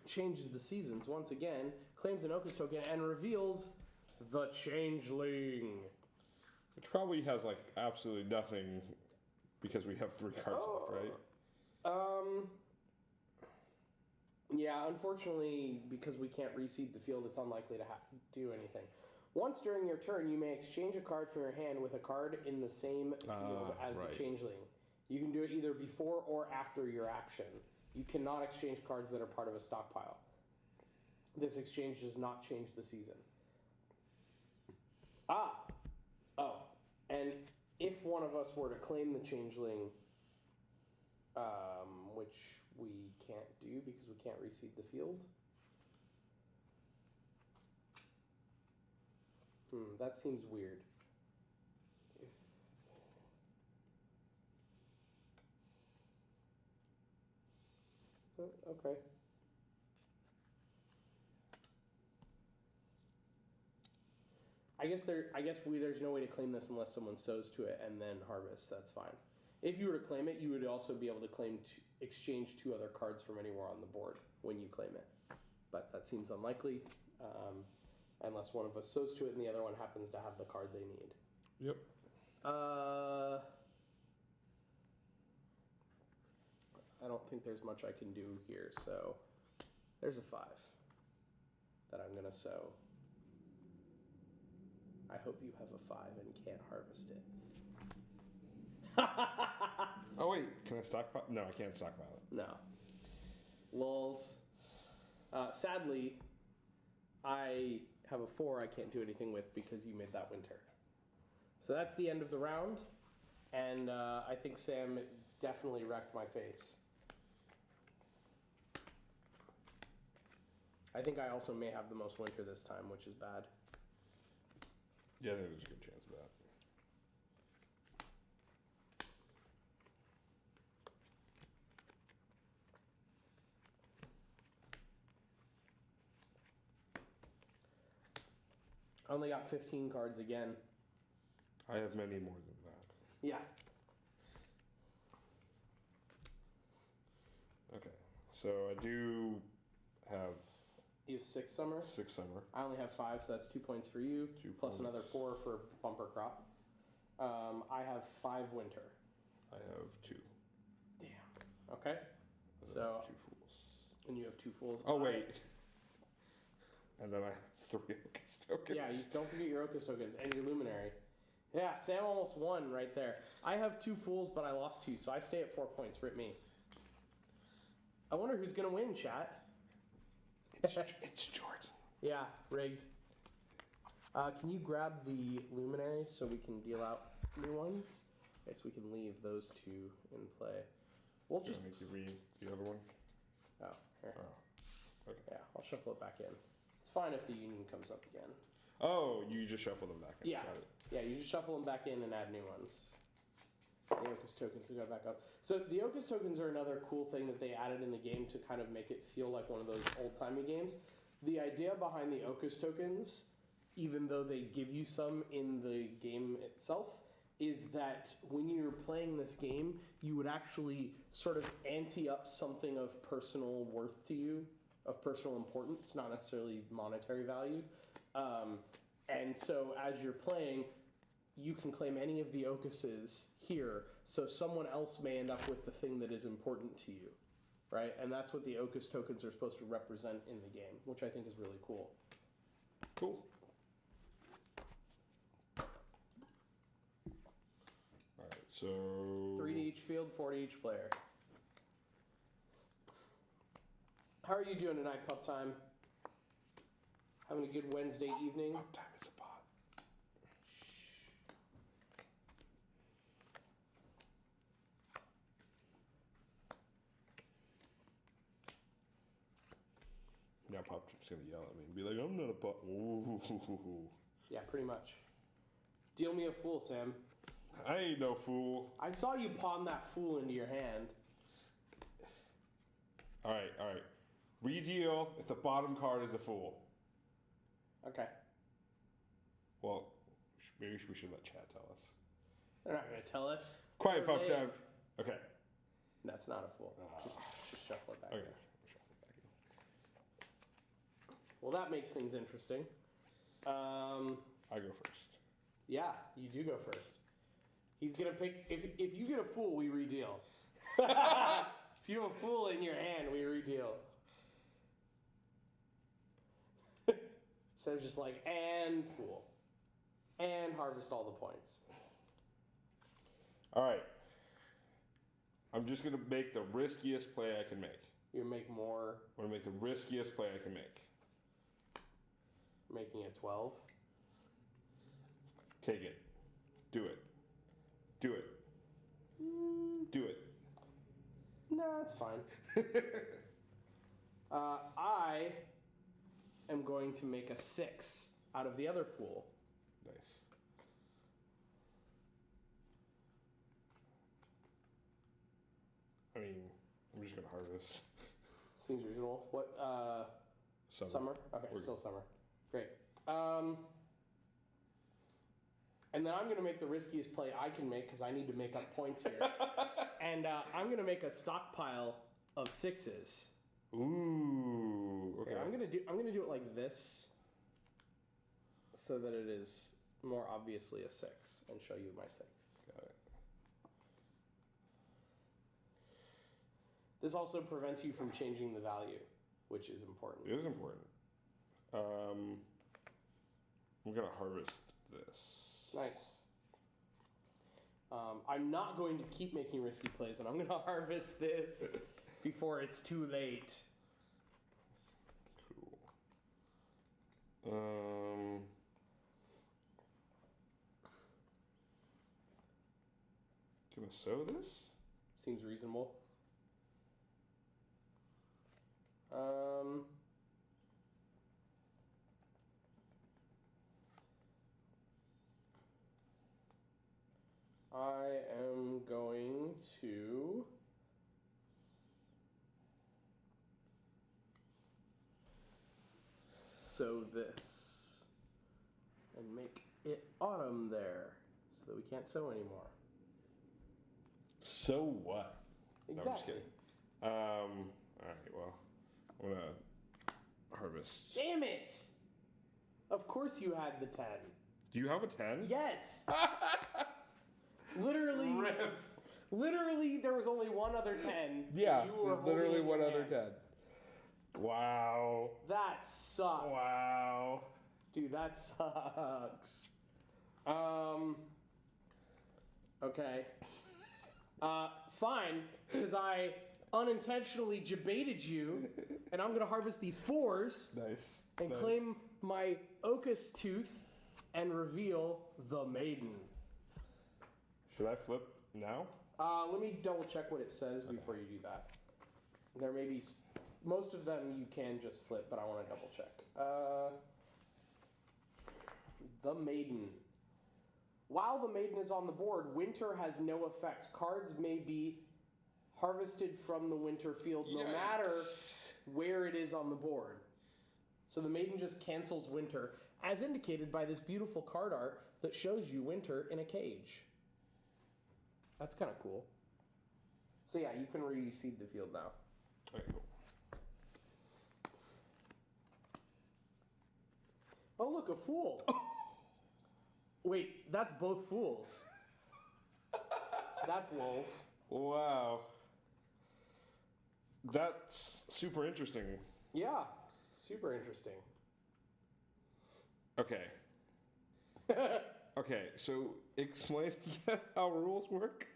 changes the seasons once again, claims an Ocus token, and reveals the Changeling. Which probably has like absolutely nothing because we have 3 cards left, right? Yeah, unfortunately, because we can't reseed the field, it's unlikely to do anything. Once during your turn, you may exchange a card from your hand with a card in the same field as right. the Changeling. You can do it either before or after your action. You cannot exchange cards that are part of a stockpile. This exchange does not change the season. And if one of us were to claim the Changeling, which we can't do because we can't reseed the field. That seems weird. Okay. There's no way to claim this unless someone sows to it and then harvests. That's fine. If you were to claim it, you would also be able to exchange 2 other cards from anywhere on the board when you claim it. But that seems unlikely, unless one of us sows to it and the other one happens to have the card they need. Yep. I don't think there's much I can do here, so there's a 5 that I'm going to sow. I hope you have a 5 and can't harvest it. Oh wait, can I stockpile? No, I can't stockpile it. No. Lulz. Sadly, I have a 4 I can't do anything with because you made that winter. So that's the end of the round, and I think Sam definitely wrecked my face. I think I also may have the most winter this time, which is bad. Yeah, I think there's a good chance of that. I only got 15 cards again. I have many more than that. Yeah. Okay, so I do have... You have 6 summer? 6 summer. I only have 5, so that's 2 points for you. 2 plus points. Another 4 for bumper crop. I have 5 winter. I have 2. Damn. Okay. And So I have 2 fools. And you have 2 fools. Oh wait. And then I have 3 Ocus tokens. Yeah, don't forget your Ocus tokens and your Luminary. Yeah, Sam almost won right there. I have 2 fools, but I lost 2, so I stay at 4 points. Rip me. I wonder who's gonna win, chat. It's Jordan. Yeah, rigged. Can you grab the luminaries so we can deal out new ones? Okay, so we can leave those 2 in play. We'll just make you read the other one. Oh, here. Oh, okay. Yeah, I'll shuffle it back in. It's fine if the union comes up again. Oh, you just shuffle them back in. Yeah. Got it. Yeah, you just shuffle them back in and add new ones. The Ocus tokens will go back up. So the Ocus tokens are another cool thing that they added in the game to kind of make it feel like one of those old-timey games. The idea behind the Ocus tokens, even though they give you some in the game itself, is that when you're playing this game, you would actually sort of ante up something of personal worth to you, of personal importance, not necessarily monetary value. And so as you're playing, you can claim any of the Ocuses here, so someone else may end up with the thing that is important to you, right? And that's what the Ocus tokens are supposed to represent in the game, which I think is really cool. Cool. Alright, so... 3 to each field, 4 to each player. How are you doing tonight, Pup Time? Having a good Wednesday evening? Pop time is a bot. Now Pop Time's gonna yell at me and be like, I'm not a bot. Ooh. Yeah, pretty much. Deal me a fool, Sam. I ain't no fool. I saw you pawn that fool into your hand. Alright. Redeal if the bottom card is a fool. Okay. Well, maybe we should let chat tell us. They're not going to tell us. Quiet, They're Pop lame. Jab. Okay. That's not a fool. Just shuffle it back. Okay. in. Well, that makes things interesting. I go first. Yeah, you do go first. He's going to pick... If you get a fool, we redeal. If you have a fool in your hand, we redeal. So it's just like, and fool. And harvest all the points. All right. I'm just going to make the riskiest play I can make. You make more, I'm going to make the riskiest play I can make. making it 12. Take it. Do it. Do it. Do it. No, it's fine. I am going to make a 6 out of the other fool. Nice. I mean, I'm just going to harvest. Seems reasonable. What, summer? Okay, We're still summer. Great. And then I'm going to make the riskiest play I can make because I need to make up points here. And I'm going to make a stockpile of 6s. Ooh. Okay. Okay, I'm gonna do it like this, so that it is more obviously a 6, and show you my 6. Got it. This also prevents you from changing the value, which is important. It is important. I'm going to harvest this. Nice. I'm not going to keep making risky plays, and I'm going to harvest this before it's too late. Cool. Gonna sow this? Seems reasonable. I am going to sow this and make it autumn there so that we can't sow anymore. So what? Exactly. No, I'm just kidding. All right, well, I'm gonna harvest. Damn it! Of course you had the 10. Do you have a 10? Yes! Literally, Rip. literally, there was only one other 10. Yeah, You were there's literally holding it in one your other hand. 10. Wow. That sucks. Wow. Dude, that sucks. Okay. Fine, because I unintentionally debated you, and I'm gonna harvest these 4s Nice. and Nice. claim my Ocus tooth and reveal the maiden. Should I flip now? Let me double check what it says before you do that. There may be most of them you can just flip, but I want to double check. The maiden. While the maiden is on the board, winter has no effect. Cards may be harvested from the winter field no matter where it is on the board. So the maiden just cancels winter, as indicated by this beautiful card art that shows you winter in a cage. That's kind of cool. So yeah, you can reseed the field now. Okay, cool. Oh, look, a fool. Wait, that's both fools. That's lulz. Wow. That's super interesting. Yeah, super interesting. Okay. Okay, so explain again how rules work.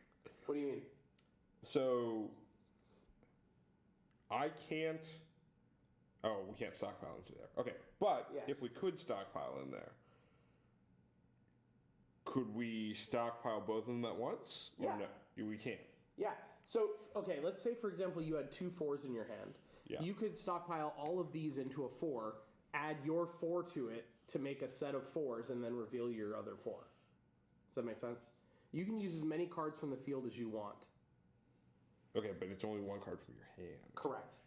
What do you mean? So I can't. Oh, we can't stockpile into there. Okay, but Yes. if we could stockpile in there, could we stockpile both of them at once? Yeah. Or no, we can't. Yeah. So, okay, let's say, for example, you had 2 4s in your hand. Yeah. You could stockpile all of these into a 4, add your 4 to it to make a set of 4s, and then reveal your other 4. Does that make sense? You can use as many cards from the field as you want. Okay, but it's only one card from your hand. Correct.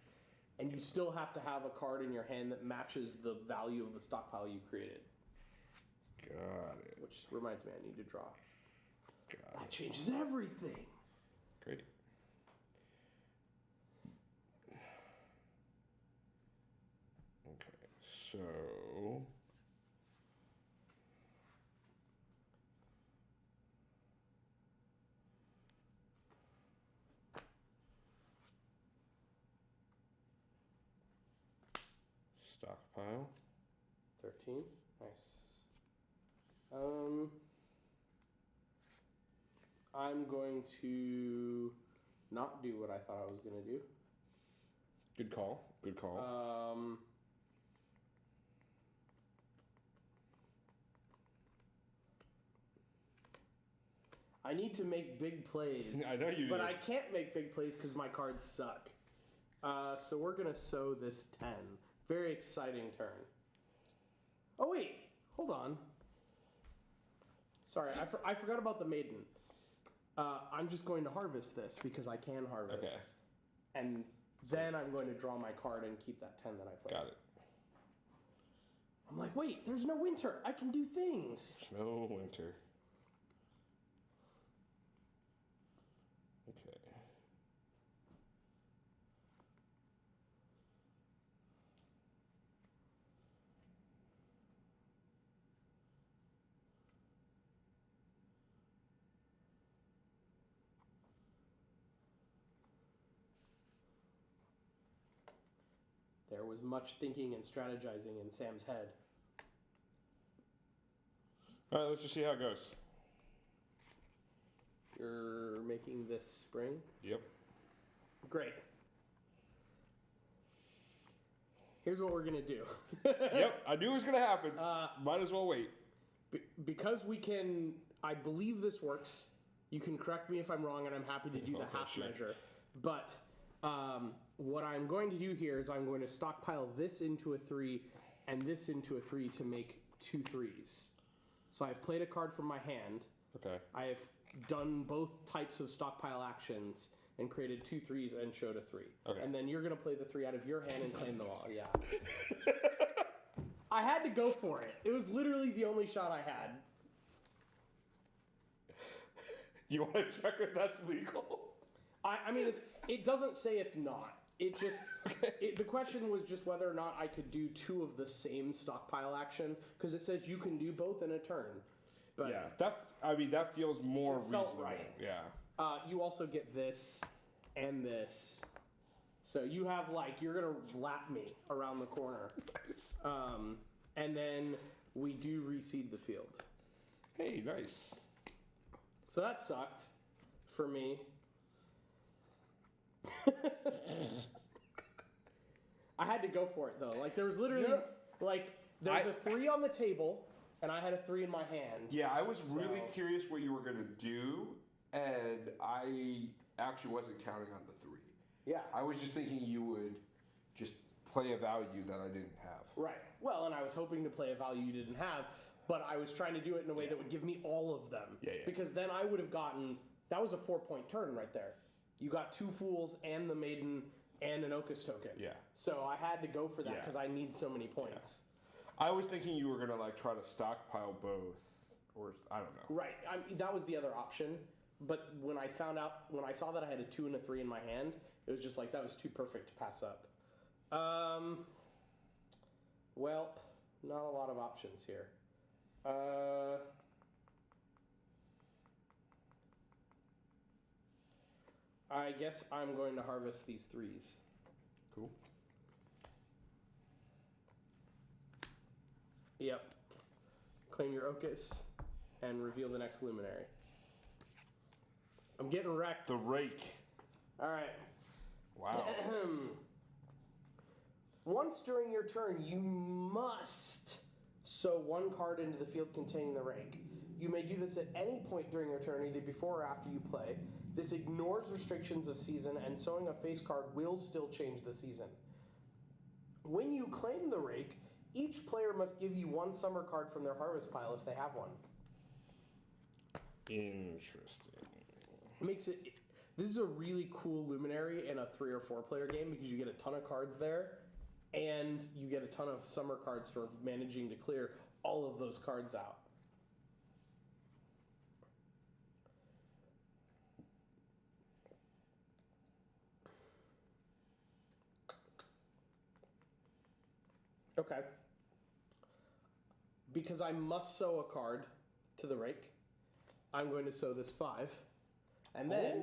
And you still have to have a card in your hand that matches the value of the stockpile you created. Got it. Which reminds me, I need to draw. God. That changes everything. Great. Okay, so stockpile. 13. Nice. I'm going to not do what I thought I was going to do. Good call. Good call. I need to make big plays. I know you do. But I can't make big plays because my cards suck. So we're going to sow this 10. Very exciting turn. Oh, wait. Hold on. Sorry, I forgot about the maiden. I'm just going to harvest this because I can harvest. Okay. And then I'm going to draw my card and keep that 10 that I played. Got it. I'm like, wait, there's no winter. I can do things. No winter. Okay. There was much thinking and strategizing in Sam's head. All right, let's just see how it goes. You're making this spring? Yep. Great. Here's what we're going to do. Yep, I knew it was going to happen. Might as well wait. Because we can, I believe this works. You can correct me if I'm wrong, and I'm happy to do the half sure. measure. But what I'm going to do here is I'm going to stockpile this into a 3 and this into a 3 to make 2 3s. So I've played a card from my hand. Okay. I have done both types of stockpile actions and created 2 3s and showed a 3. Okay. And then you're going to play the 3 out of your hand and claim them all. Yeah. I had to go for it. It was literally the only shot I had. You want to check if that's legal? I mean, it doesn't say it's not. It just the question was just whether or not I could do 2 of the same stockpile action because it says you can do both in a turn. But yeah, that feels more felt reasonable. right. Yeah. You also get this and this, so you have you're gonna lap me around the corner. Nice. And then we do reseed the field. Hey, nice. So that sucked for me. I had to go for it though. There was literally there's a 3 on the table, and I had a 3 in my hand. Yeah, I was really curious what you were gonna do, and I actually wasn't counting on the 3. Yeah. I was just thinking you would just play a value that I didn't have. Right. Well, and I was hoping to play a value you didn't have, but I was trying to do it in a way that would give me all of them. Yeah. Because then I would have gotten, that was a 4-point turn right there. You got 2 fools and the maiden and an Ocus token. Yeah. So I had to go for that Yeah. because I need so many points. I was thinking you were gonna try to stockpile both, or I don't know. Right. That was the other option. But when I saw that I had a 2 and a 3 in my hand, it was just that was too perfect to pass up. Well, not a lot of options here. I guess I'm going to harvest these 3s. Cool. Yep. Claim your Ocus and reveal the next luminary. I'm getting wrecked. The rake. All right. Wow. Once during your turn, you must sow 1 card into the field containing the rake. You may do this at any point during your turn, either before or after you play. This ignores restrictions of season, and sowing a face card will still change the season. When you claim the rake, each player must give you 1 summer card from their harvest pile if they have one. Interesting. This is a really cool luminary in a 3 or 4 player game because you get a ton of cards there, and you get a ton of summer cards for managing to clear all of those cards out. Okay. Because I must sow a card to the rake, I'm going to sow this 5. And then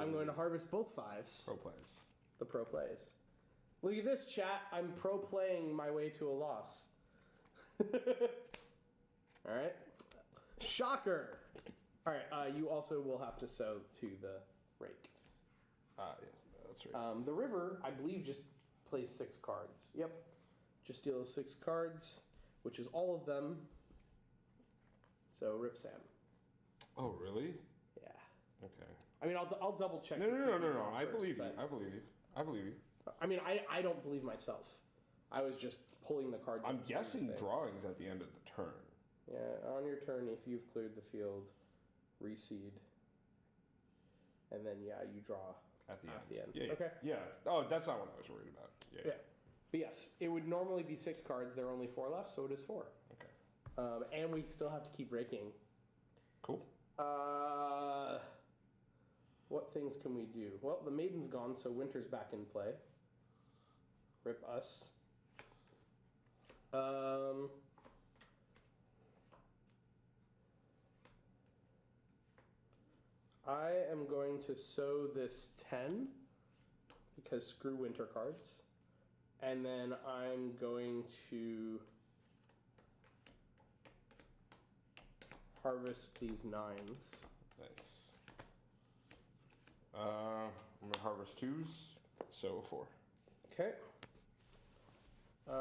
I'm going to harvest both 5s. Pro plays. The pro plays. Look at this, chat. I'm pro playing my way to a loss. All right. Shocker. All right. You also will have to sow to the rake. Yeah, that's right. The river, I believe, just plays 6 cards. Yep. Just deals 6 cards, which is all of them. So rip Sam. Oh, really? Yeah. Okay. I mean, I'll double check. No. I First, believe you. but- I believe you. I believe you. I mean, I don't believe myself. I was just pulling the cards. I'm up to guessing everything. drawings at the end of the turn. Yeah, on your turn, if you've cleared the field, reseed, and then you draw At the end. Yeah. Yeah. Okay. Yeah. Oh, that's not what I was worried about. Yeah. Yeah. But yes, it would normally be 6 cards. There are only 4 left, so it is 4. Okay. And we still have to keep raking. Cool. What things can we do? Well, the maiden's gone, so winter's back in play. Rip us. I am going to sow this 10 because screw winter cards. And then I'm going to harvest these 9s. Nice. I'm gonna harvest 2s, so 4. Okay. I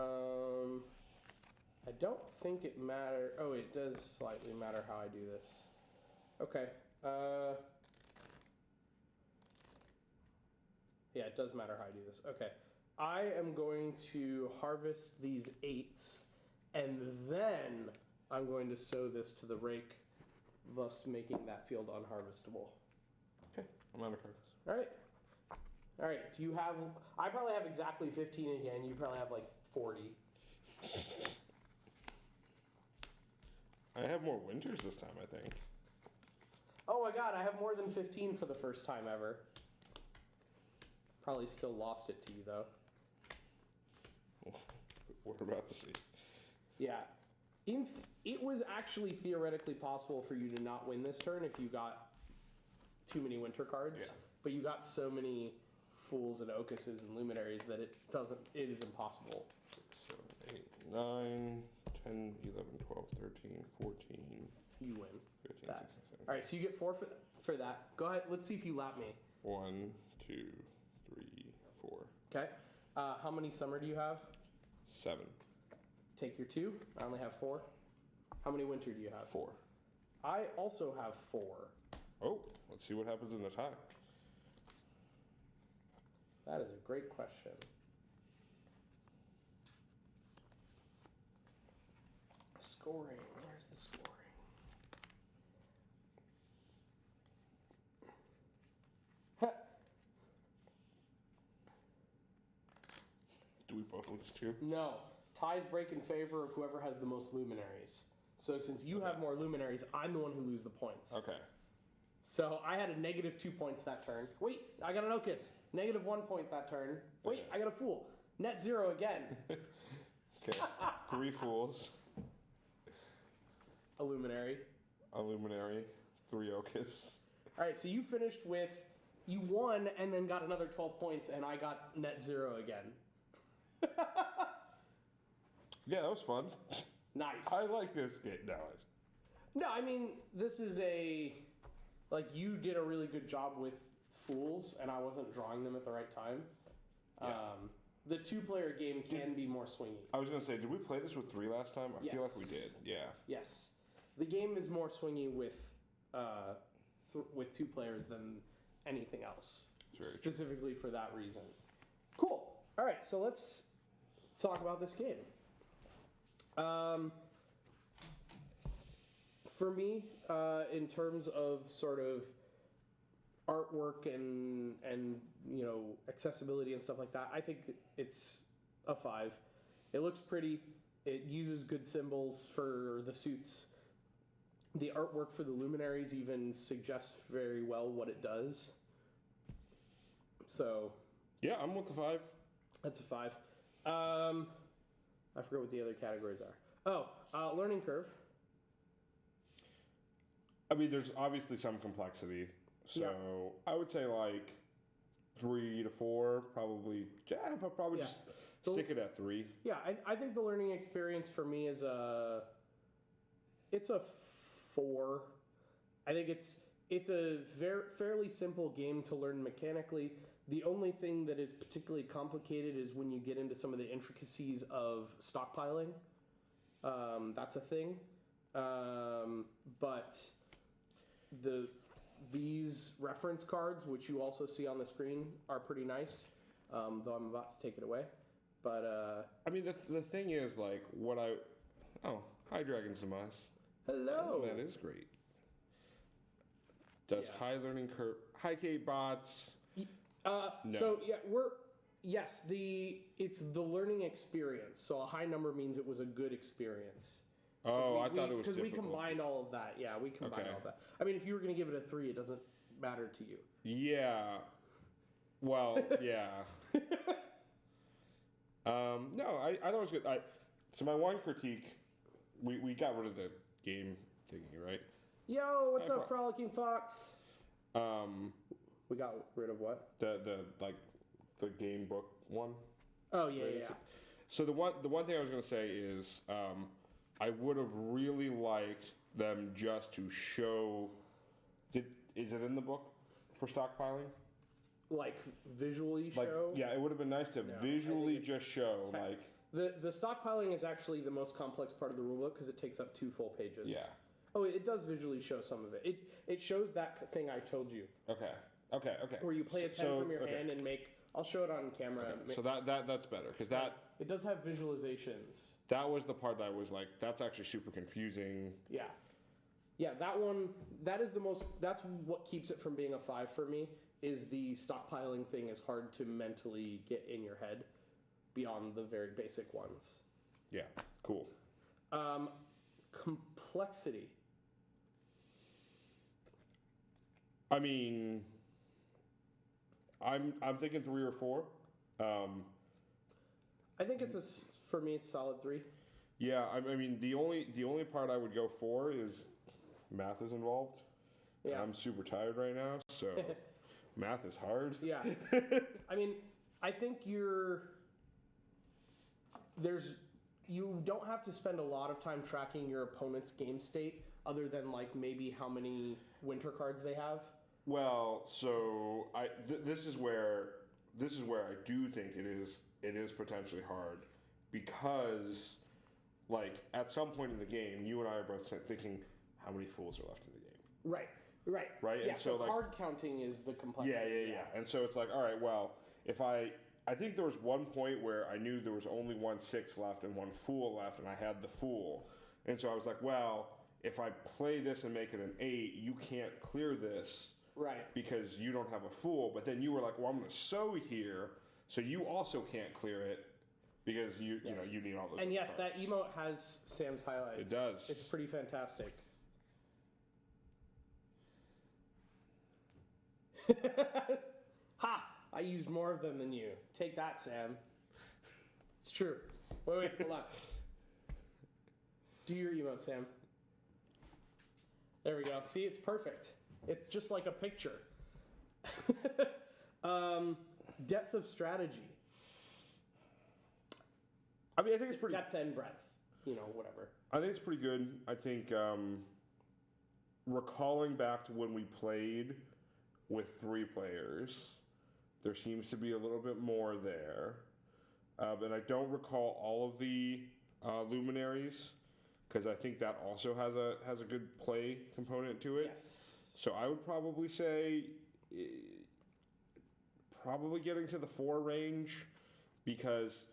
don't think it matters. Oh, it does slightly matter how I do this. Okay. Yeah, it does matter how I do this. Okay. I am going to harvest these 8s, and then I'm going to sow this to the rake, thus making that field unharvestable. Okay. I'm out of cards. All right. All right. Do you have? I probably have exactly 15 again. You probably have like 40. I have more winters this time, I think. Oh my God! I have more than 15 for the first time ever. Probably still lost it to you though. We're about to see. Yeah. It was actually theoretically possible for you to not win this turn if you got too many winter cards. Yeah. But you got so many fools and ocuses and luminaries that it is impossible. 7, 8, 9, 10, 11, 12, 13, 14, You win 15, that. 16, 17. All right, so you get 4 for that. Go ahead. Let's see if you lap me. 1, 2, 3, 4. Okay. How many summer do you have? 7. Take your 2. I only have 4. How many winter do you have? 4. I also have 4. Oh, let's see what happens in the tie. That is a great question. Scoring. Where's the scoring? Do we both lose 2? No. Ties break in favor of whoever has the most luminaries. So since you have more luminaries, I'm the one who loses the points. Okay. So I had a negative 2 points that turn. Wait, I got an Ocus. Negative 1 point that turn. Wait, Okay. I got a Fool. Net 0 again. Okay. 3 fools. A luminary. A luminary. 3 Ocus. All right, so you finished with, you won and then got another 12 points, and I got net 0 again. Yeah, that was fun. Nice. I like this game. No, I mean, this is like, you did a really good job with Fools, and I wasn't drawing them at the right time. Yeah. The 2-player game can be more swingy. I was going to say, did we play this with 3 last time? I feel like we Yes. did. Yeah. Yes. The game is more swingy with 2 players than anything else. It's very true. Specifically for that reason. Cool. All right, so let's talk about this game. For me, in terms of sort of artwork and you know, accessibility and stuff like that, I think it's a 5. It looks pretty. It uses good symbols for the suits. The artwork for the luminaries even suggests very well what it does. So Yeah, I'm with the 5. that's a 5. All I forget what the other categories are. Learning curve. I mean, there's obviously some complexity. So Yeah. I would say like 3 to 4, probably. Yeah, but probably Yeah. just stick it at 3. Yeah, I think the learning experience for me is it's a 4. I think it's a fairly simple game to learn mechanically. The only thing that is particularly complicated is when you get into some of the intricacies of stockpiling. That's a thing. But these reference cards, which you also see on the screen, are pretty nice. Though I'm about to take it away. But I mean, the thing is, like, hi, Dragon Samas. hello. Oh, that is great. Does Yeah. high learning curve, high K bots? No. So yeah, it's the learning experience. So a high number means it was a good experience. Oh, I thought it was because we difficult. combined all of that. Yeah, we combined Okay. all of that. I mean, if you were going to give it a 3, it doesn't matter to you. Yeah. Well, yeah. No, I thought it was good. So my one critique, we got rid of the game thingy, right? Yo, what's Hi, up, Frolicking Fox? We got rid of what? The game book one. Oh yeah, Right? yeah. So the one thing I was gonna say is I would have really liked them just to show. Is it in the book for stockpiling? Like visually Like, show. yeah, it would have been nice to No, I visually think it's just show, tech. like, The stockpiling is actually the most complex part of the rulebook because it takes up 2 full pages. yeah. Oh, it does visually show some of it. It shows that thing I told you, Okay. Where where you play a 10 from your hand and make. I'll show it on camera. So that's better because It does have visualizations. that was the part that I was like, that's actually super confusing. Yeah. Yeah, that one, that's what keeps it from being a 5 for me, is the stockpiling thing is hard to mentally get in your head beyond the very basic ones. Yeah. Cool. Complexity. I mean, I'm thinking 3 or 4. I think for me, it's solid 3. Yeah. I mean, the only part I would go for is math is involved. Yeah. And I'm super tired right now, so math is hard. Yeah. I mean, I think you don't have to spend a lot of time tracking your opponent's game state other than like maybe how many winter cards they have. Well, so this is where I do think it is potentially hard because, like, at some point in the game, you and I are both thinking how many fools are left in the game. Right. Right. Yeah, And so like, card counting is the complexity. yeah. And so it's like, all right, well, if I think there was one point where I knew there was only 1 6 left and 1 fool left, and I had the fool, and so I was like, well, if I play this and make it an 8, you can't clear this. Right. Because you don't have a fool, but then you were like, well, I'm going to sow here, so you also can't clear it because you know you need all those. And yes, cards. that emote has Sam's highlights. It does. It's pretty fantastic. Ha! I used more of them than you. Take that, Sam. It's true. Wait, hold on. Do your emote, Sam. There we go. See, it's perfect. It's just like a picture. Depth of strategy. I mean, I think it's pretty. Depth and breadth. Whatever. I think it's pretty good. I think recalling back to when we played with 3 players, there seems to be a little bit more there. And I don't recall all of the luminaries because I think that also has a good play component to it. Yes. So I would probably say probably getting to the 4 range because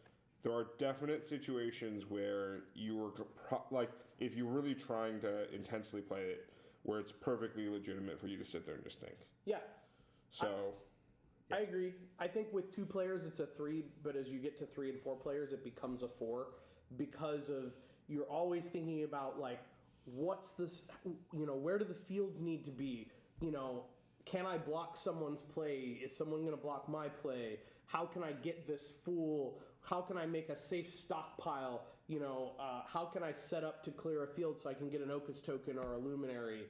there are definite situations where you were like, if you're really trying to intensely play it, where it's perfectly legitimate for you to sit there and just think. Yeah. So I agree. I think with 2 players it's a 3, but as you get to 3 and 4 players it becomes a 4 because of you're always thinking about like what's this, where do the fields need to be? Can I block someone's play? Is someone going to block my play? How can I get this fool? How can I make a safe stockpile how can I set up to clear a field so I can get an Ocus token or a Luminary?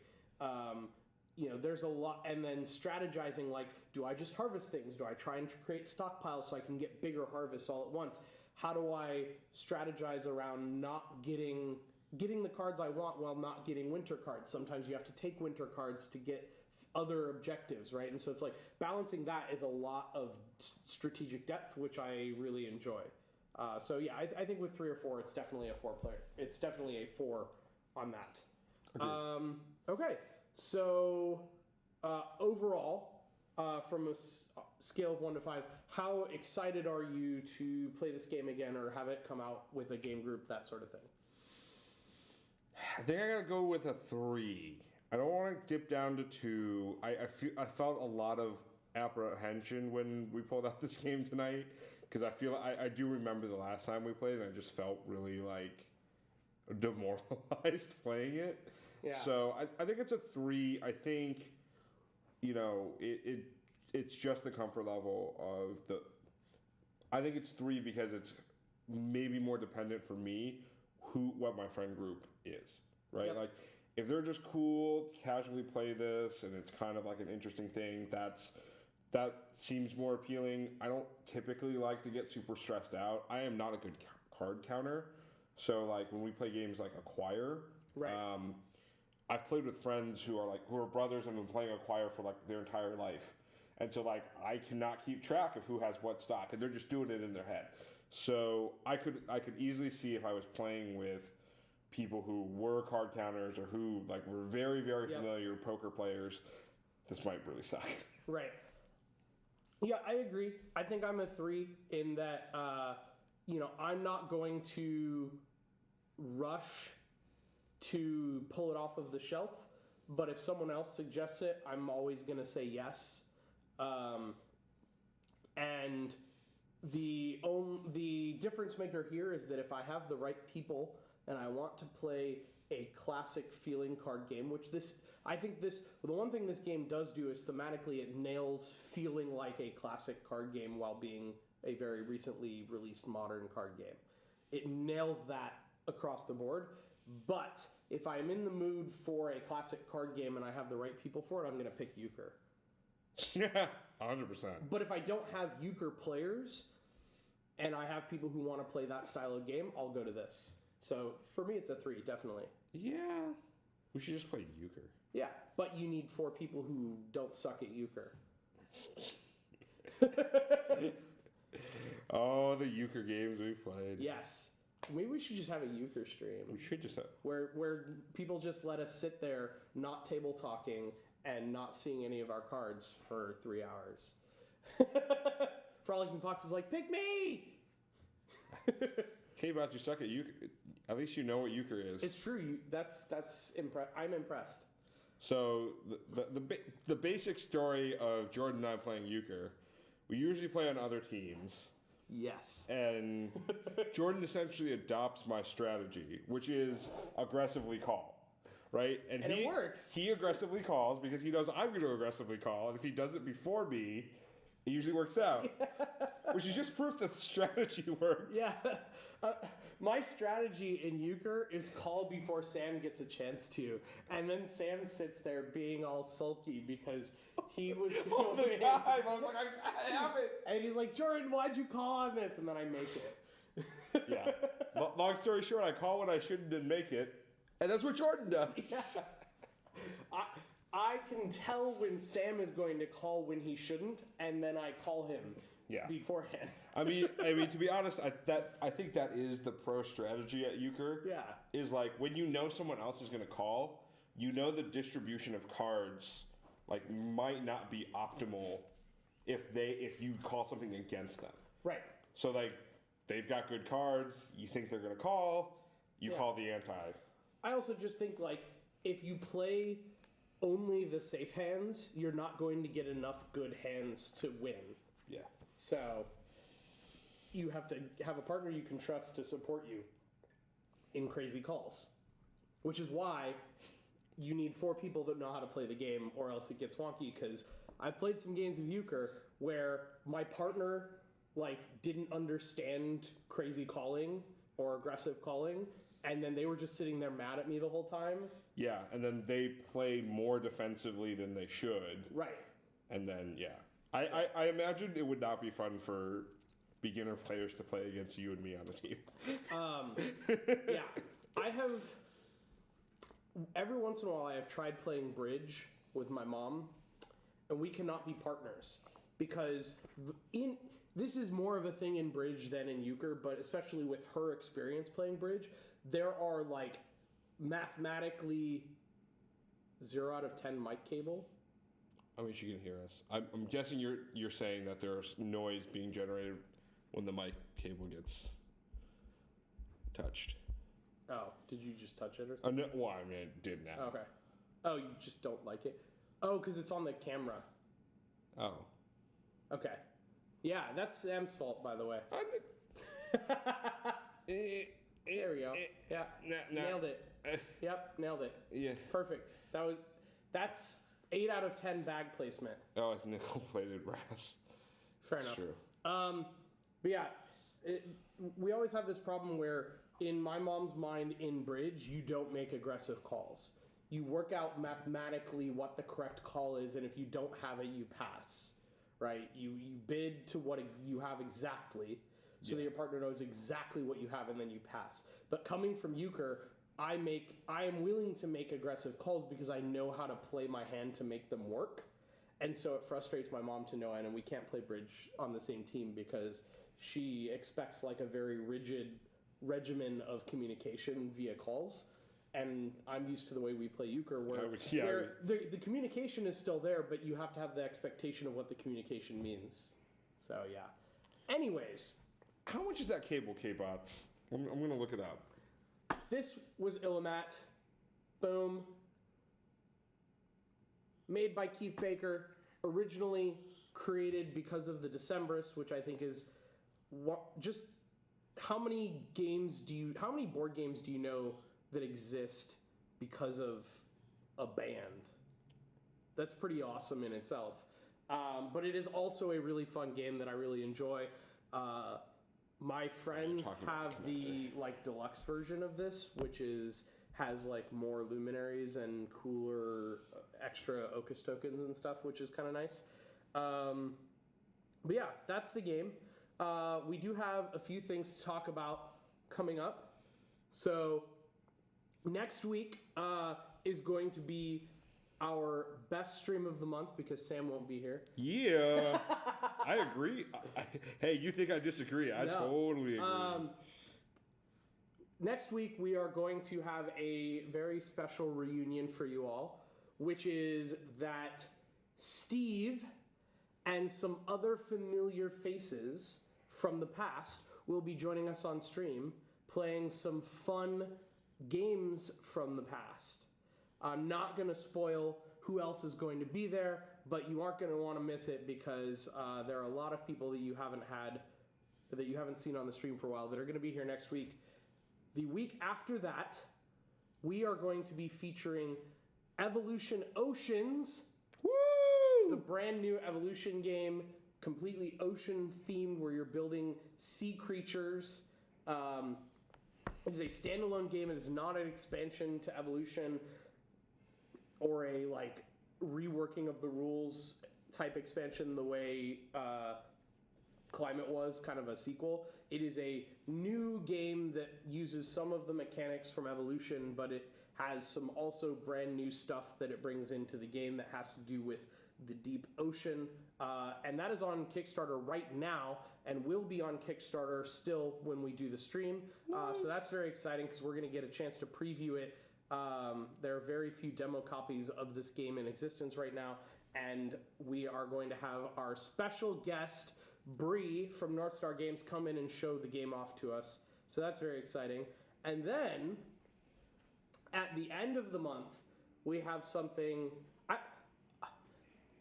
There's a lot, and then strategizing like, do I just harvest things? Do I try and create stockpiles so I can get bigger harvests all at once? How do I strategize around not getting the cards I want while not getting winter cards? Sometimes you have to take winter cards to get other objectives, right? And so it's like balancing that is a lot of strategic depth, which I really enjoy. I think with 3 or 4, it's definitely a 4 player. It's definitely a 4 on that. Okay, so overall, from a scale of 1 to 5, how excited are you to play this game again or have it come out with a game group, that sort of thing? I think I gotta go with a 3. I don't want to dip down to 2. I felt a lot of apprehension when we pulled out this game tonight because I do remember the last time we played and I just felt really like demoralized playing it. Yeah. So I think it's a 3. I think it's just the comfort level of the. I think it's 3 because it's maybe more dependent for me what my friend group is, right? Yep. Like if they're just cool, casually play this, and it's kind of like an interesting thing, that seems more appealing. I don't typically like to get super stressed out. I am not a good card counter, so like when we play games like Acquire, right. I've played with friends who are brothers and been playing Acquire for like their entire life, and so like I cannot keep track of who has what stock, and they're just doing it in their head. So I could easily see if I was playing with people who were card counters or who like were very, very familiar poker players, this might really suck. Right. Yeah, I agree. I think I'm a 3 in that, I'm not going to rush to pull it off of the shelf, but if someone else suggests it, I'm always going to say yes. And the difference maker here is that if I have the right people and I want to play a classic feeling card game, the one thing this game does do is thematically it nails feeling like a classic card game while being a very recently released modern card game. It nails that across the board, but if I'm in the mood for a classic card game and I have the right people for it, I'm going to pick Euchre. Yeah, 100%. But if I don't have Euchre players and I have people who want to play that style of game, I'll go to this. So for me, it's a 3, definitely. Yeah, we should just play Euchre. Yeah, but you need 4 people who don't suck at Euchre. Oh, the Euchre games we've played. Yes. Maybe we should just have a Euchre stream. We should just have... Where people just let us sit there, not table talking, and not seeing any of our cards for 3 hours. Frolicking Fox is like, pick me! Hey, about you suck at Euchre. At least you know what Euchre is. It's true. I'm impressed. So the basic story of Jordan and I playing Euchre, we usually play on other teams. Yes. And Jordan essentially adopts my strategy, which is aggressively call, right? And it works. He aggressively calls because he knows I'm going to aggressively call, and if he does it before me, it usually works out. Which is just proof that the strategy works. Yeah. My strategy in Euchre is call before Sam gets a chance to. And then Sam sits there being all sulky because he was all the time. I was like, I have it. And he's like, Jordan, why'd you call on this? And then I make it. Yeah. Long story short, I call when I shouldn't and make it. And that's what Jordan does. Yeah. I can tell when Sam is going to call when he shouldn't, and then I call him beforehand. I mean, to be honest, I think that is the pro strategy at Euchre. Yeah. Is like when you know someone else is going to call, you know the distribution of cards like might not be optimal if you call something against them. Right. So like they've got good cards, you think they're going to call, you call the anti. I also just think like if you play only the safe hands, you're not going to get enough good hands to win. Yeah. So you have to have a partner you can trust to support you in crazy calls, which is why you need 4 people that know how to play the game, or else it gets wonky. Because I've played some games of Euchre where my partner like didn't understand crazy calling or aggressive calling, and then they were just sitting there mad at me the whole time. Yeah, and then they play more defensively than they should. Right. And then, yeah. I imagine it would not be fun for beginner players to play against you and me on the team. Yeah. I have, every once in a while, I have tried playing bridge with my mom, and we cannot be partners. Because this is more of a thing in bridge than in euchre, but especially with her experience playing bridge, there are like mathematically 0 out of 10 mic cable. I mean, she can hear us. I'm guessing you're saying that there's noise being generated when the mic cable gets touched. Oh, did you just touch it or Oh, something? no, well, I mean, it did now. Okay. Oh, you just don't like it? Oh, because it's on the camera. Oh. Okay. Yeah, that's Sam's fault, by the way. There we go. Yeah, nailed it. Yep, nailed it. Yeah. Perfect. That's 8 out of 10 bag placement. Oh, it's nickel-plated brass. Fair enough. True. But yeah, we always have this problem where in my mom's mind in bridge, you don't make aggressive calls. You work out mathematically what the correct call is, and if you don't have it, you pass. Right? You bid to what you have exactly, so that your partner knows exactly what you have, and then you pass. But coming from euchre, I am willing to make aggressive calls because I know how to play my hand to make them work. And so it frustrates my mom to no end, and we can't play bridge on the same team because she expects like a very rigid regimen of communication via calls. And I'm used to the way we play euchre where the communication is still there, but you have to have the expectation of what the communication means. So yeah. Anyways. How much is that cable, K-Bots? I'm going to look it up. This was Illimat. Boom. Made by Keith Baker. Originally created because of the Decemberists, which I think is just how many board games do you know that exist because of a band? That's pretty awesome in itself. But it is also a really fun game that I really enjoy. My friends have the like deluxe version of this, which has like more luminaries and cooler extra Ocus tokens and stuff, which is kind of nice. But yeah, that's the game. We do have a few things to talk about coming up. So next week is going to be our best stream of the month because Sam won't be here. Yeah, I agree. Hey, you think I disagree? I totally agree. Next week, we are going to have a very special reunion for you all, which is that Steve and some other familiar faces from the past will be joining us on stream playing some fun games from the past. I'm not going to spoil who else is going to be there, but you aren't going to want to miss it because there are a lot of people that you haven't seen on the stream for a while that are going to be here next week. The week after that, we are going to be featuring Evolution Oceans. Woo! The brand new Evolution game, completely ocean themed, where you're building sea creatures. It is a standalone game. It is not an expansion to Evolution or a like reworking of the rules type expansion the way Climate was, kind of a sequel. It is a new game that uses some of the mechanics from Evolution, but it has some also brand new stuff that it brings into the game that has to do with the deep ocean. And that is on Kickstarter right now and will be on Kickstarter still when we do the stream. So that's very exciting because we're going to get a chance to preview it. There are very few demo copies of this game in existence right now, and we are going to have our special guest, Bree from North Star Games, come in and show the game off to us. So that's very exciting. And then, at the end of the month, we have something...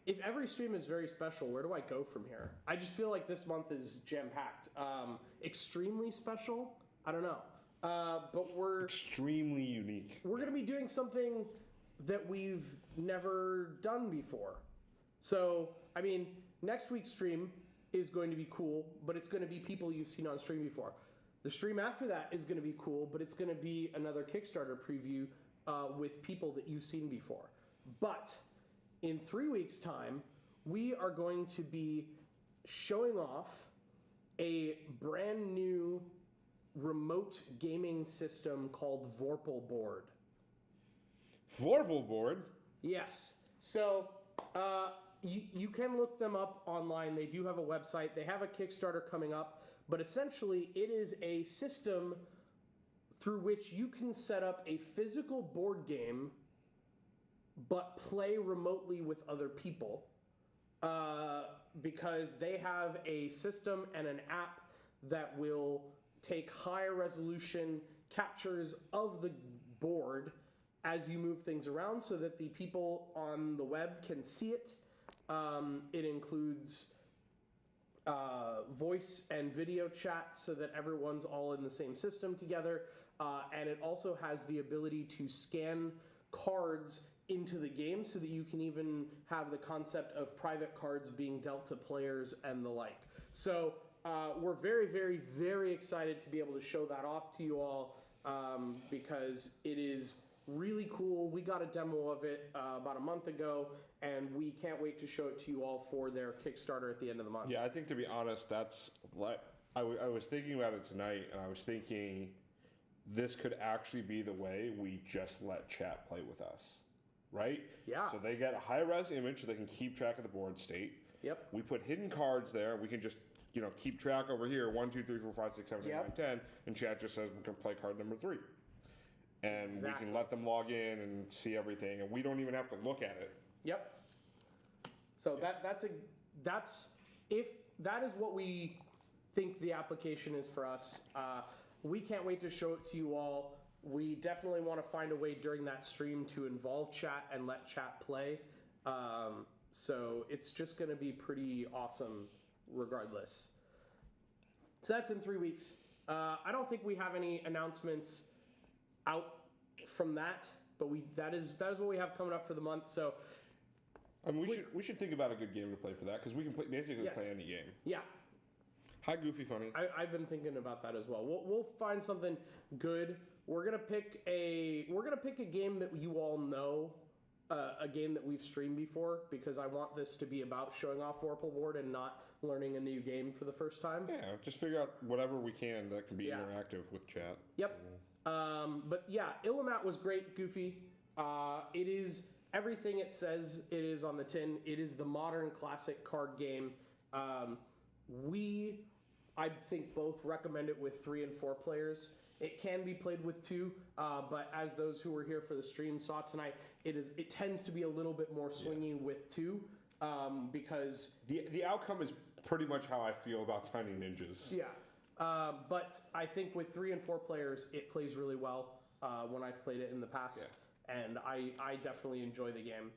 If every stream is very special, where do I go from here? I just feel like this month is jam-packed. Extremely special? I don't know. But we're... Extremely unique. We're going to be doing something that we've never done before. So, I mean, next week's stream is going to be cool, but it's going to be people you've seen on stream before. The stream after that is going to be cool, but it's going to be another Kickstarter preview with people that you've seen before. But in 3 weeks' time, we are going to be showing off a brand new remote gaming system called Vorpal Board. Vorpal Board? Yes. So you can look them up online. They do have a website. They have a Kickstarter coming up. But essentially, it is a system through which you can set up a physical board game but play remotely with other people. Because they have a system and an app that will take higher resolution captures of the board as you move things around so that the people on the web can see it. It includes voice and video chat so that everyone's all in the same system together. And it also has the ability to scan cards into the game so that you can even have the concept of private cards being dealt to players and the like. So we're very, very, very excited to be able to show that off to you all because it is really cool. We got a demo of it about a month ago, and we can't wait to show it to you all for their Kickstarter at the end of the month. Yeah, I think to be honest, that's like I was thinking about it tonight, and I was thinking this could actually be the way we just let chat play with us, right? Yeah. So they get a high-res image so they can keep track of the board state. Yep. We put hidden cards there. We can just keep track over here, 1, 2, 3, 4, 5, 6, 7, 8, 9, 10, and chat just says we can play card number 3. And we can let them log in and see everything, and we don't even have to look at it. Yep. So that's if that is what we think the application is for us. We can't wait to show it to you all. We definitely want to find a way during that stream to involve chat and let chat play. So it's just going to be pretty awesome regardless. So that's in 3 weeks. I don't think we have any announcements out from that, but that is what we have coming up for the month. So I mean, we should think about a good game to play for that because we can basically play any game. Yeah. Hi, Goofy Funny. I've been thinking about that as well. We'll find something good. We're gonna pick a game that you all know, a game that we've streamed before, because I want this to be about showing off Vorpal Board and not learning a new game for the first time. Yeah, just figure out whatever we can that can be interactive with chat. Yep. But yeah, Illimat was great, Goofy. It is everything it says it is on the tin. It is the modern classic card game. I think both recommend it with 3 and 4 players. It can be played with 2, but as those who were here for the stream saw tonight, it tends to be a little bit more swingy with 2 because the outcome is pretty much how I feel about Tiny Ninjas. Yeah, but I think with 3 and 4 players, it plays really well when I've played it in the past, and I definitely enjoy the game.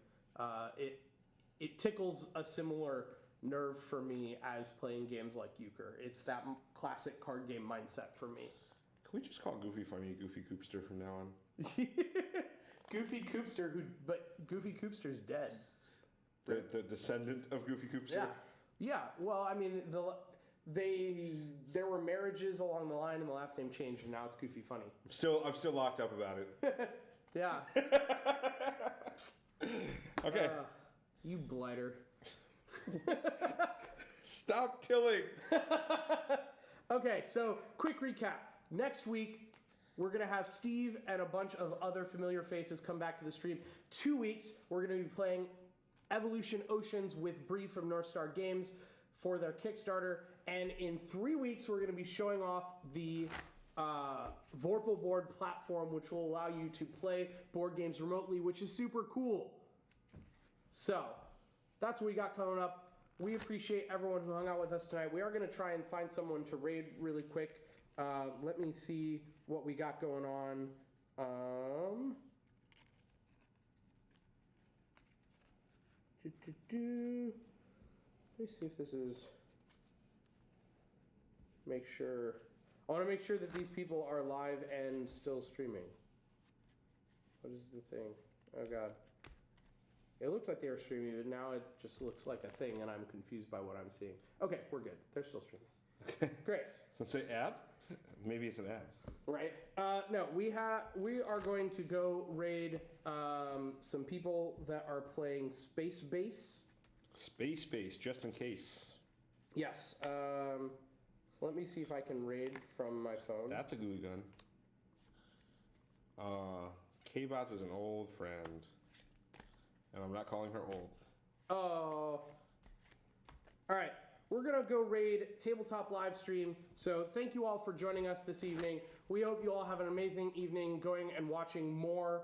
It tickles a similar nerve for me as playing games like Euchre. It's that classic card game mindset for me. Can we just call Goofy Funny Goofy Coopster from now on? Goofy Coopster, but Goofy Coopster's dead. The descendant of Goofy Coopster? Yeah. Well, I mean, there were marriages along the line, and the last name changed, and now it's Goofy Funny. I'm still locked up about it. Yeah. Okay. You blighter. Stop tilling. Okay, so quick recap. Next week, we're going to have Steve and a bunch of other familiar faces come back to the stream. 2 weeks, we're going to be playing Evolution Oceans with Bree from North Star Games for their Kickstarter. And in 3 weeks, we're going to be showing off the Vorpal Board platform, which will allow you to play board games remotely, which is super cool. So that's what we got coming up. We appreciate everyone who hung out with us tonight. We are going to try and find someone to raid really quick. Let me see what we got going on. Let me see if this is... Make sure... I want to make sure that these people are live and still streaming. What is the thing? Oh, God. It looked like they were streaming, but now it just looks like a thing, and I'm confused by what I'm seeing. Okay, we're good. They're still streaming. Okay. Great. So say ad? Maybe it's an ad. Right. No, we are going to go raid some people that are playing Space Base. Space Base, just in case. Yes. Let me see if I can raid from my phone. That's a glue gun. K-Bots is an old friend. And I'm not calling her old. Oh. All right. We're going to go raid Tabletop Livestream. So thank you all for joining us this evening. We hope you all have an amazing evening going and watching more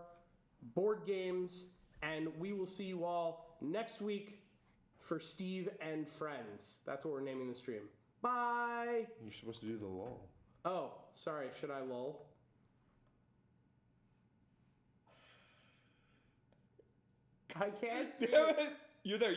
board games. And we will see you all next week for Steve and Friends. That's what we're naming the stream. Bye. You're supposed to do the lull. Oh, sorry. Should I lull? I can't see Damn it. it! You're there.